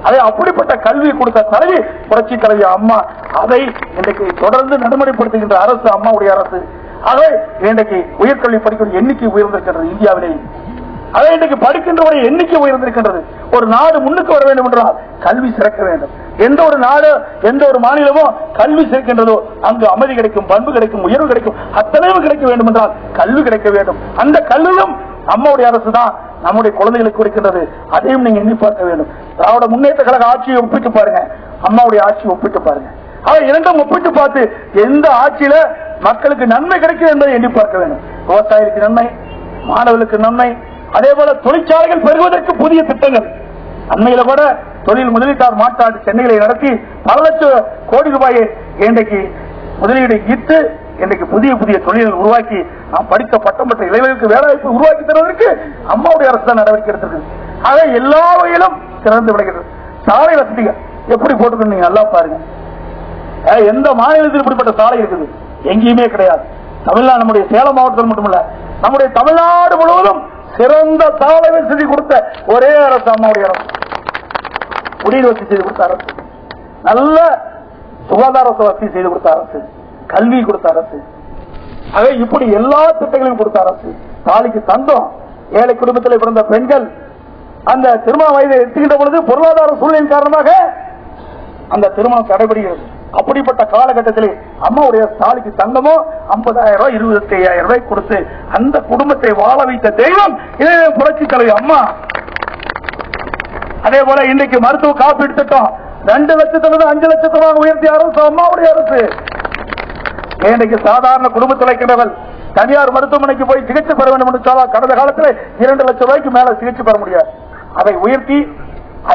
அதை அப்படிப்பட்ட கல்வி கொடுத்த தலைவி புரட்சி தலைவி அம்மா. அதை இன்றைக்கு தொடர்ந்து நடைமுறைப்படுத்துகின்ற அரசு அம்மாவுடைய அரசு. ஆகவே இன்றைக்கு உயர்கல்வி படிக்கிற எண்ணிக்கை உயர்ந்திருக்கின்றது இந்தியாவிலே. அதை இன்றைக்கு படிக்கின்றவருடைய எண்ணிக்கை உயர்ந்திருக்கின்றது. ஒரு நாடு முன்னுக்கு வர வேண்டும் என்றால் கல்வி சிறக்க வேண்டும். எந்த ஒரு நாடு, எந்த ஒரு மாநிலமோ கல்வி சிறக்கின்றதோ அங்கு அமைதி கிடைக்கும், பண்பு கிடைக்கும், உயர்வு கிடைக்கும், அத்தனையும் கிடைக்க வேண்டும் என்றால் கல்வி கிடைக்க வேண்டும். அந்த கல்வியும் அம்மாவுடைய அரசு தான் நம்முடைய குழந்தைகளுக்கு இருக்கின்றது. அதையும் நீங்க எண்ணி பார்க்க வேண்டும். திராவிட முன்னேற்ற கழக ஆட்சியை ஒப்பிட்டு பாருங்க, அம்மாவுடைய ஆட்சியை ஒப்பிட்டு பாருங்க. அவை இரண்டும் ஒப்பிட்டு பார்த்து எந்த ஆட்சியில மக்களுக்கு நன்மை கிடைக்கும் என்பதை எண்ணி பார்க்க வேண்டும். விவசாயிகளுக்கு நன்மை, மாணவர்களுக்கு நன்மை, அதே போல தொழிற்சாலைகள் பெறுவதற்கு புதிய திட்டங்கள். அண்மையில கூட தொழில் முதலீட்டாளர் மாநாடு சென்னையில நடத்தி பல லட்சம் கோடி ரூபாயை இன்றைக்கு முதலீடு ஈர்த்து இன்றைக்கு புதிய புதிய தொழில்கள் உருவாக்கி நாம் படித்த பட்டம் பெற்ற இளைஞர்களுக்கு வேலைவாய்ப்பு உருவாக்கி தருவதற்கு அம்மாவுடைய அரசு தான் நடவடிக்கை எடுத்திருக்கு. ஆக எல்லா வகையிலும் சிறந்து விளங்குகிறது. சாலை வசதிகள் எப்படி போட்டுக்கணும் நீங்க நல்லா பாருங்க. எந்த மாநிலத்தில் இப்படிப்பட்ட சாலை இருக்குது? எங்கேயுமே கிடையாது. தமிழ்நாடு, நம்முடைய சேலம் மாவட்டத்தில் மட்டுமல்ல, நம்முடைய தமிழ்நாடு முழுவதும் சிறந்த சாலை வசதி கொடுத்த ஒரே அரசு அம்மாவுடைய அரசு. குடிநீர் வசதி செய்து கொடுத்த அரசு, நல்ல சுகாதார வசதி செய்து கொடுத்த அரசு, கல்வி கொடுத்த அரசு. ஆக இப்படி எல்லா திட்டங்களையும் கொடுத்த அரசு. தாலிக்கு தந்தம், ஏழை குடும்பத்தில் பிறந்த பெண்கள் அந்த திருமண வயதை எட்டுகின்ற பொழுது பொருளாதார சூழ்நிலையின் காரணமாக அந்த திருமணம் தடைபடுகிறது. அப்படிப்பட்ட காலகட்டத்தில் அம்மாவுடைய தாலிக்கு தங்கமோ 50,000 ரூபாய் 25,000 ரூபாய் கொடுத்து அந்த குடும்பத்தை வாழ வைத்த தெய்வம் இதே புரட்சி தலைவி அம்மா. அதே போல இன்றைக்கு மருத்துவ காப்பீடு திட்டம் 2 லட்சத்திலிருந்து 5 லட்சமாக உயர்த்திய அரசு அம்மாவுடைய அரசு. இன்றைக்கு சாதாரண குடும்பத்தில் இருக்கின்றவர்கள் தனியார் மருத்துவமனைக்கு போய் சிகிச்சை பெற வேண்டும் என்று சொன்னால் கடந்த காலத்தில் 2 லட்சம் ரூபாய்க்கு மேல சிகிச்சை பெற முடியாது. அதை உயர்த்தி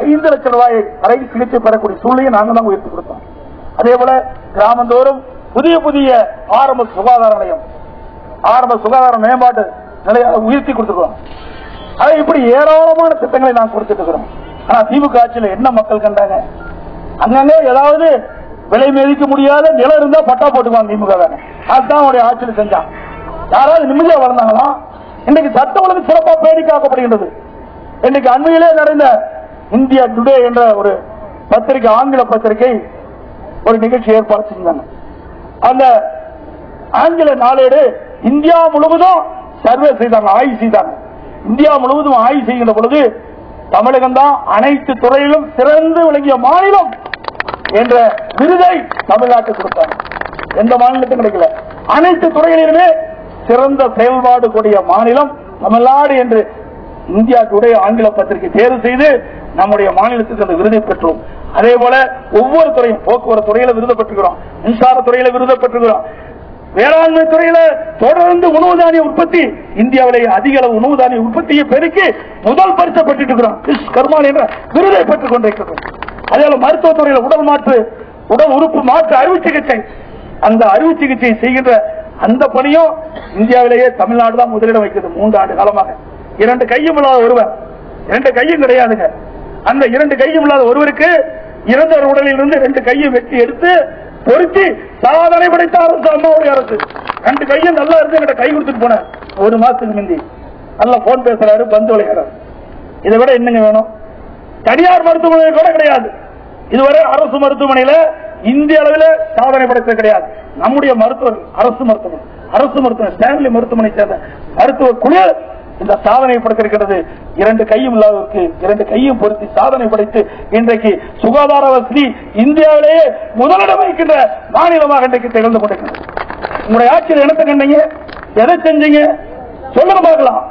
5 லட்சம் ரூபாயை வரை சிகிச்சை பெறக்கூடிய சூழ்நிலையை நாங்கள் தான் உயர்த்தி கொடுத்தோம். அதே போல கிராமந்தோறும் புதிய புதிய ஆரம்ப சுகாதார நிலையம், ஆரம்ப சுகாதார மேம்பாட்டு நிலைய உயர்த்தி கொடுத்துருக்கோம். அதை இப்படி ஏராளமான திட்டங்களை நான் கொடுத்துட்டு இருக்கிறோம். ஆனா திமுக ஆட்சியில் என்ன மக்கள் கண்டாங்க? அங்கங்க ஏதாவது விலை மதிக்க முடியாத நிலம் இருந்தா பட்டா போட்டுக்குவாங்க திமுக தானே. அதுதான் அவருடைய ஆட்சியில் செஞ்சாங்க. யாராவது நிம்மதியா வளர்ந்தாங்களா? இன்னைக்கு சட்ட ஒழுங்கு சிறப்பாக பேணி காக்கப்படுகின்றது. இன்னைக்கு அண்மையிலே நடந்த இந்தியா டுடே என்ற ஒரு பத்திரிகை, ஆங்கில பத்திரிகை, ஒரு நிகழ்ச்சி ஏற்பாடு செஞ்சாங்க. அந்த ஆங்கில நாளேடு இந்தியா முழுவதும் சர்வே செய்தாங்க, ஆய்வு செய்தாங்க. இந்தியா முழுவதும் ஆய்வு செய்கின்ற பொழுது தமிழகம் தான் அனைத்து துறையிலும் சிறந்து விளங்கிய மாநிலம் என்ற விருதை தமிழ்நாட்டுக்கு கொடுத்தாங்க. எந்த மாநிலத்துக்கும் கிடைக்கல. அனைத்து துறைகளிலுமே சிறந்த செயல்பாடு கூடிய மாநிலம் தமிழ்நாடு என்று இந்தியா டுடே ஆங்கில பத்திரிகை தேர்வு செய்து நம்முடைய மாநிலத்துக்கு அந்த விருதை பெற்றோம். அதே போல ஒவ்வொரு துறையும், போக்குவரத்து துறையில விருது பெற்றுக்கிறோம், மின்சார துறையில விருது பெற்றுக்கிறோம், வேளாண்மை துறையில தொடர்ந்து உணவு தானிய உற்பத்தி, இந்தியாவிலேயே அதிக அளவு உணவு தானிய உற்பத்தியை பெருக்கி முதல் பரிசை பெற்றுட்டு இருக்கிறோம். கர்மான் என்ற விருதை பெற்றுக் கொண்டிருக்கிறோம். அதே போல மருத்துவத்துறையில உடல் உறுப்பு மாற்று அறுவை சிகிச்சை, அந்த அறுவை சிகிச்சை செய்கின்ற அந்த பணியும் இந்தியாவிலேயே தமிழ்நாடு தான் முதலிடம் வைக்கிறது. 3 ஆண்டு காலமாக 2 கையும் இல்லாத ஒருவர், 2 கையும் கிடையாதுங்க, அந்த 2 கையும் இல்லாத ஒருவருக்கு இறந்த உடலில் இருந்து 2 கையை வெட்டி எடுத்து பொருத்தி சாதனை படைத்த அரசு அம்மாவுடைய அரசு. 2 கையும் நல்லா இருந்து என்கிட்ட கை கொடுத்துட்டு போன 1 மாசத்துக்கு முந்தி நல்லா போன் பேசுறாரு, பந்து விளையாடுறாரு. இதை விட என்னங்க வேணும்? தனியார் மருத்துவமனை கூட கிடையாது இதுவரை. அரசு மருத்துவமனையில இந்திய அளவில் சாதனை படைத்தது கிடையாது. நம்முடைய மருத்துவர் அரசு மருத்துவமனை ஸ்டான்லி மருத்துவமனை சேர்ந்த மருத்துவ குழு இந்த சாதனை படைத்திருக்கிறது. 2 கையும் இல்லாதவருக்கு 2 கையும் பொருத்தி சாதனை படைத்து இன்றைக்கு சுகாதார வசதி இந்தியாவிலேயே முதலிடம் வைக்கின்ற மாநிலமாக இன்றைக்கு திகழ்ந்து கொண்டிருக்கிறது. உங்களுடைய ஆட்சியில் என்னத்தை கண்டீங்க? எதை செஞ்சீங்க? சொல்லுங்க பார்க்கலாம்.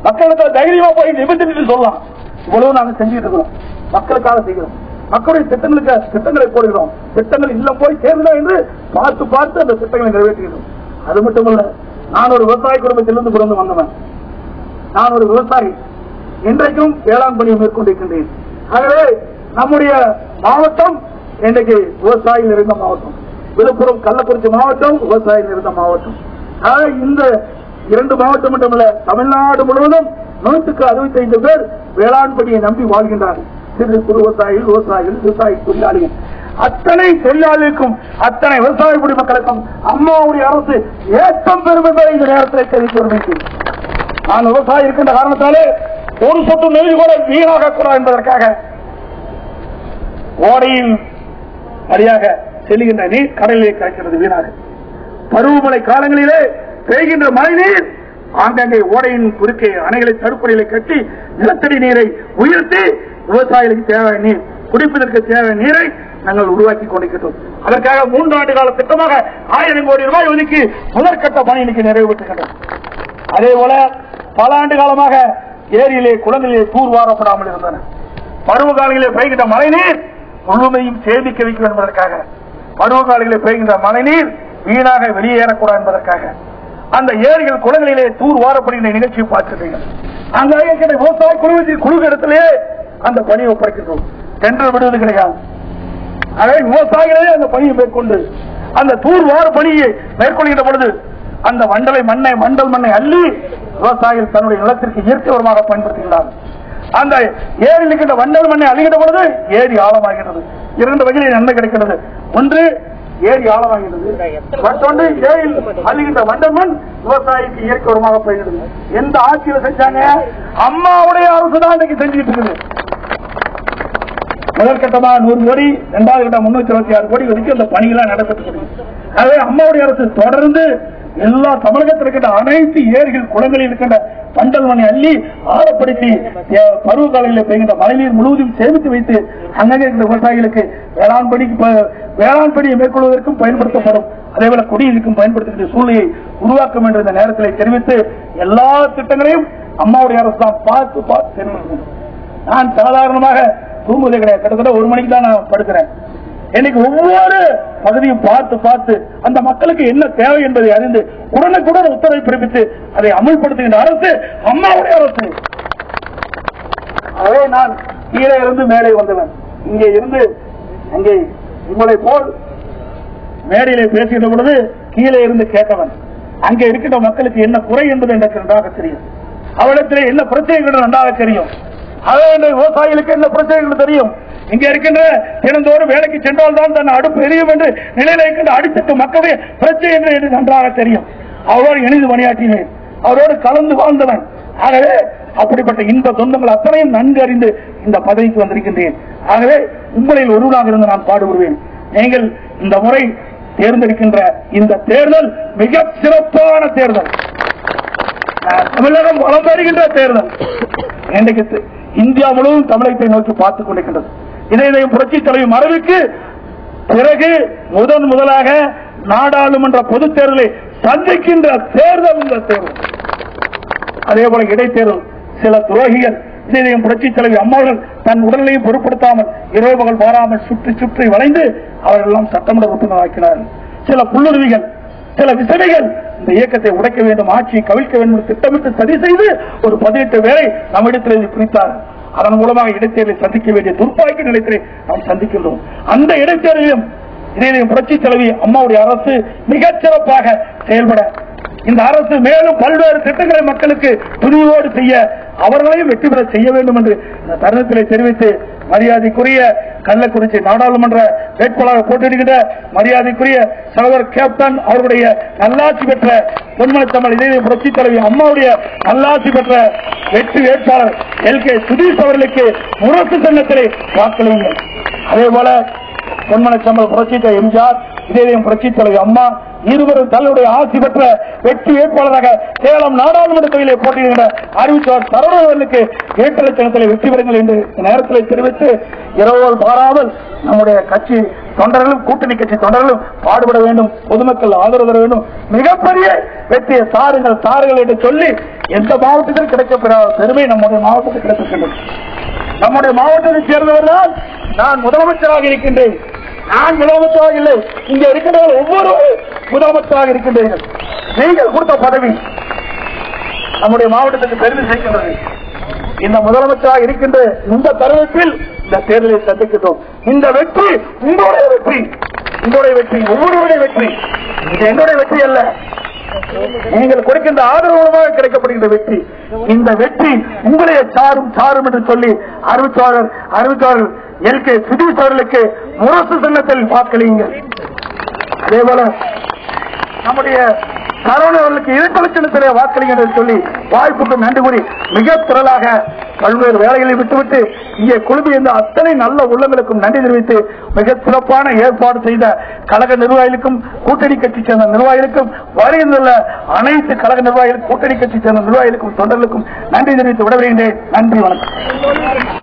மக்களுக்கு தைரியமா போய் நிபந்தனை சொல்லலாம். இவ்வளவு நாங்க செஞ்சுட்டு இருக்கிறோம், மக்களுக்காக செய்கிறோம், மக்களுடைய திட்டங்களை போடுகிறோம், திட்டங்கள் இல்லம் போய் சேர்ந்தா என்று பார்த்து அந்த திட்டங்களை நிறைவேற்றுகிறோம். அது மட்டுமல்ல, நான் ஒரு விவசாய குடும்பத்திலிருந்து பிறந்து வந்தவன். நான் ஒரு விவசாயி, இன்றைக்கும் வேளாண் பணியை மேற்கொண்டிருக்கின்றேன். ஆகவே நம்முடைய மாவட்டம் இன்றைக்கு விவசாயிகள் இருந்த மாவட்டம். விழுப்புரம் கள்ளக்குறிச்சி மாவட்டம் விவசாயிகள் இருந்த மாவட்டம். இந்த 2 மாவட்டம் மட்டுமல்ல, தமிழ்நாடு முழுவதும் 165 பேர் வேளாண் பணியை நம்பி வாழ்கின்றார்கள். சிறு குறு விவசாயிகள், விவசாய தொழிலாளிகள், அத்தனை தொழிலாளிகளுக்கும் அத்தனை விவசாய குடிமக்களுக்கும் அம்மாவுடைய அரசு ஏற்றம் பெறும் என்பதை இந்த நேரத்தில் தெரிவித்து வருகிறேன். நான் விவசாயி இருக்கின்ற காரணத்தாலே ஒரு சொட்டு நெல் கூட வீணாக கூடாது என்பதற்காக ஓடையில் வழியாக செல்லுகின்ற நீர் கடலிலே கலக்கிறது வீணாக. பருவமழை காலங்களிலே பெய்கின்ற மழை நீர் ஆங்காங்கே ஓடையின் குறுக்கே அணைகளை தடுப்பணைகளை கட்டி நிலத்தடி நீரை உயர்த்தி விவசாயிகளுக்கு தேவையான நீர், குடிப்பதற்கு தேவையான நீரை நாங்கள் உருவாக்கி கொண்டிருக்கிறோம். அதற்காக 3 ஆண்டு கால திட்டமாக 1000 கோடி ரூபாய் ஒதுக்கி முதற்கட்ட பணி இன்னைக்கு நிறைவு பெற்றுகின்றோம். அதே போல பல ஆண்டு காலமாக ஏரியிலே குளங்களிலே தூர் வாரப்படாமல் இருந்தன. பருவ காலங்களிலே பெய்கின்ற மழை நீர் முழுமையும் சேமிக்க வைக்கும் என்பதற்காக, பருவ காலங்களிலே பெய்கின்ற மழை நீர் வீணாக வெளியேறக்கூடாது என்பதற்காக அந்த ஏரிகள் குளங்களிலே தூர் வாரப்படுகின்ற நிகழ்ச்சியை பார்க்கிறீர்கள். அங்கே விவசாய குழு இடத்திலே அந்த பணியை ஒப்படைக்கின்றோம். டெண்டர் விடுவது கிடையாது. ஆகவே விவசாயிகளே அந்த பணியை மேற்கொண்டு அந்த தூர் வார பணியை மேற்கொள்கின்ற பொழுது அந்த மண்டல் மண்ணை அள்ளி விவசாயிகள் தன்னுடைய நிலத்திற்கு இயற்கை உரமாக பயன்படுத்துகிறார்கள். அந்த ஏரி இருக்கின்ற வண்டல் மண்ணை அள்ளுகின்ற பொழுது ஏரி ஆழமாகிறது. 2 வகையில் நன்மை கிடைக்கிறது. ஒன்று, ஏரி ஆழமாகிறது, மற்றொன்று ஏரியில் அள்ளுகின்ற வண்டல் மண் விவசாயிக்கு இயற்கை உரமாக போகிறது. எந்த ஆட்சியில் செஞ்சாங்க? அம்மாவுடைய அரசு தான் இன்னைக்கு செஞ்சுட்டு இருக்குது. முதற்கட்டமாக 100 கோடி, 2வது கட்டம் 326 கோடி ஒதுக்கி அந்த பணிகளாக நடைபெற்று. ஆகவே அம்மாவுடைய அரசு தொடர்ந்து எல்லா தமிழகத்தில் இருக்கின்ற அனைத்து ஏரிகள் குளங்களில் இருக்கின்ற பண்டல் மண்ணை அள்ளி ஆழப்படுத்தி பருவ காலங்களில் பெய்கின்ற மழைநீர் முழுவதும் சேமித்து வைத்து அங்கே இருக்கின்ற விவசாயிகளுக்கு வேளாண் பணியை மேற்கொள்வதற்கும் பயன்படுத்தப்படும். அதேபோல குடியிருக்கும் பயன்படுத்துகின்ற சூழ்நிலையை உருவாக்கும் என்ற இந்த நேரத்தில் தெரிவித்து எல்லா திட்டங்களையும் அம்மாவுடைய அரசு தான் பார்த்து தெரிவிக்கும். நான் சாதாரணமாக தூங்குவதே கிடையாது. கிட்டத்தட்ட 1 மணிக்கு தான் நான் படுக்கிறேன். இன்னைக்கு ஒவ்வொரு பகுதியும் பார்த்து அந்த மக்களுக்கு என்ன தேவை என்பதை அறிந்து உடனுக்குடன் உத்தரவை பிறப்பித்து அதை அமல்படுத்துகின்ற அரசு அம்மாவுடைய அரசு. அதே நான் கீழே இருந்து மேலே வந்தவன். இங்கே இருந்து அங்கே உங்களை போல் மேடையிலே பேசுகின்ற பொழுது கீழே இருந்து கேட்டவன். அங்கே இருக்கின்ற மக்களுக்கு என்ன குறை என்பது எனக்கு நன்றாக தெரியும். அவரிடத்திலே என்ன பிரச்சனைகள் நன்றாக தெரியும். அதே விவசாயிகளுக்கு என்ன பிரச்சனைகள் தெரியும். இங்க இருக்கின்ற தினந்தோறும் வேலைக்கு சென்றால் தான் தன் அடுப்பு எரியும் என்று நிலையில இருக்கின்ற அடித்தட்டு மக்களே பிரச்சனை என்று நன்றாக தெரியும். அவரோடு இணைந்து பணியாற்றினேன், அவரோடு கலந்து வாழ்ந்தவன். ஆகவே அப்படிப்பட்ட இன்ப சொந்தங்கள் அத்தனையும் நன்கு அறிந்து இந்த பதவிக்கு வந்திருக்கின்றேன். ஆகவே உங்களில் ஒருவராக இருந்து நான் பாடுபடுவேன். நீங்கள் இந்த முறை தேர்ந்தெடுக்கின்ற இந்த தேர்தல் மிக சிறப்பான தேர்தல், தமிழகம் வளம் வருகின்ற தேர்தல். இன்றைக்கு இந்தியா முழுவதும் தமிழகத்தை நோக்கி பார்த்துக் கொண்டிருக்கின்றது. இதயம் புரட்சி தலைவர் மறைவுக்கு பிறகு முதலாக நாடாளுமன்ற பொதுத் தேர்தலை சந்திக்கின்ற தேர்தல் இந்த தேர்தல். அதேபோல இடைத்தேர்தல் சில துரோகிகள் இதயம் புரட்சி தலைவர் அம்மாவர்கள் தன் உடலையும் பொருட்படுத்தாமல் இரவு பகல் பாராமல் சுற்றி சுற்றி வளைந்து அவர்கள் எல்லாம் சட்டமன்ற உறுப்பினர் ஆக்கினார்கள். சில புல்லுருவிகள் சில விசைகள் இந்த இயக்கத்தை உடைக்க வேண்டும், ஆட்சியை கவிழ்க்க வேண்டும் திட்டமிட்டு சரி செய்து ஒரு 18 பேரை நம்மிடத்தில் குறித்தார். அதன் மூலமாக இடைத்தேர்தலை சந்திக்க வேண்டிய துர்ப்பாக்கி நிலையத்தை நாம் சந்திக்கின்றோம். அந்த இடைத்தேர்தலிலும் இதயம் புரட்சி தலைவி அம்மாவுடைய அரசு மிகச் சிறப்பாக செயல்பட இந்த அரசு மேலும் பல்வேறு திட்டங்களை மக்களுக்கு துணிவோடு செய்ய அவர்களையும் வெற்றி பெற செய்ய வேண்டும் என்று இந்த தருணத்திலே தெரிவித்து மரியாதைக்குரிய கள்ளக்குறிச்சி நாடாளுமன்ற வேட்பாளராக போட்டியிடுகின்ற மரியாதைக்குரிய சகோதரர் கேப்டன் அவருடைய நல்லாட்சி பெற்ற பொன்மனத்தமிழ் இதய புரட்சி தலைவி அம்மாவுடைய நல்லாட்சி பெற்ற வெற்றி வேட்பாளர் LK சுதீஷ் அவர்களுக்கு முரசு சின்னத்திலே வாக்களியுங்கள். அதேபோல பொன்மனத்தமிழ் புரட்சி தலைவர் எம்ஜிஆர் இதயம் புரட்சி தலைவர் அம்மா இருவரும் தன்னுடைய ஆட்சி பெற்ற வெற்றி வேட்பாளராக சேலம் நாடாளுமன்ற தொகுதியிலே போட்டியிடுகின்ற அறிவித்தவர் சரவணர்களுக்கு 8 லட்சத்தில் வெற்றி பெறுங்கள் என்று நேரத்தில் தெரிவித்து இரவு பாராமல் நம்முடைய கட்சி தொண்டர்களும் கூட்டணி கட்சி தொண்டர்களும் பாடுபட வேண்டும், பொதுமக்கள் ஆதரவு தர வேண்டும், மிகப்பெரிய வெற்றியை சாருங்கள் என்று சொல்லி எந்த மாவட்டத்தில் கிடைக்கப்பெறாத பெருமை நம்முடைய மாவட்டத்தில் கிடைத்திருக்கின்றது. நம்முடைய மாவட்டத்தை சேர்ந்தவர்கள் நான் முதலமைச்சராக இருக்கின்றேன். நான் முதலமைச்சராக இல்லை, இங்கே இருக்கின்றவர்கள் ஒவ்வொருவரும் முதலமைச்சராக இருக்கின்றீர்கள். நீங்கள் கொடுத்த பதவி நம்முடைய மாவட்டத்துக்கு பெருமை சேர்க்கின்றது. இந்த முதலமைச்சராக இருக்கின்ற இந்த தருணத்தில் இந்த தேர்தலை சந்திக்கின்றோம். இந்த வெற்றி உங்களுடைய வெற்றி, உங்களுடைய வெற்றி, ஒவ்வொருவருடைய வெற்றி, இது என்னுடைய வெற்றி அல்ல. நீங்கள் கொடுக்கின்ற ஆதரவு மூலமாக கிடைக்கப்படுகின்ற வெற்றி. இந்த வெற்றி உங்களையே சாரும் என்று சொல்லி அறிவித்தாளர் LK சுதீஷ் அவர்களுக்கு முரசு சின்னத்தில் வாக்களியுங்கள். அதேபோல நம்முடைய சரவணர்களுக்கு 2 லட்சத்திலே வாக்களிங்கள் என்று சொல்லி வாய்ப்புக்கு நன்றி கூறி மிக திரளாக பல்வேறு வேலைகளை விட்டுவிட்டு இங்கே குழுமி இருந்த அத்தனை நல்ல உள்ளங்களுக்கும் நன்றி தெரிவித்து மிக சிறப்பான ஏற்பாடு செய்த கழக நிர்வாகிகளுக்கும் கூட்டணி கட்சி சேர்ந்த நிர்வாகிகளுக்கும் வருகின்ற அனைத்து கழக நிர்வாகிகளுக்கும் கூட்டணி கட்சி சேர்ந்த நிர்வாகிகளுக்கும் தொண்டர்களுக்கும் நன்றி தெரிவித்து விட வருகின்றேன். நன்றி, வணக்கம்.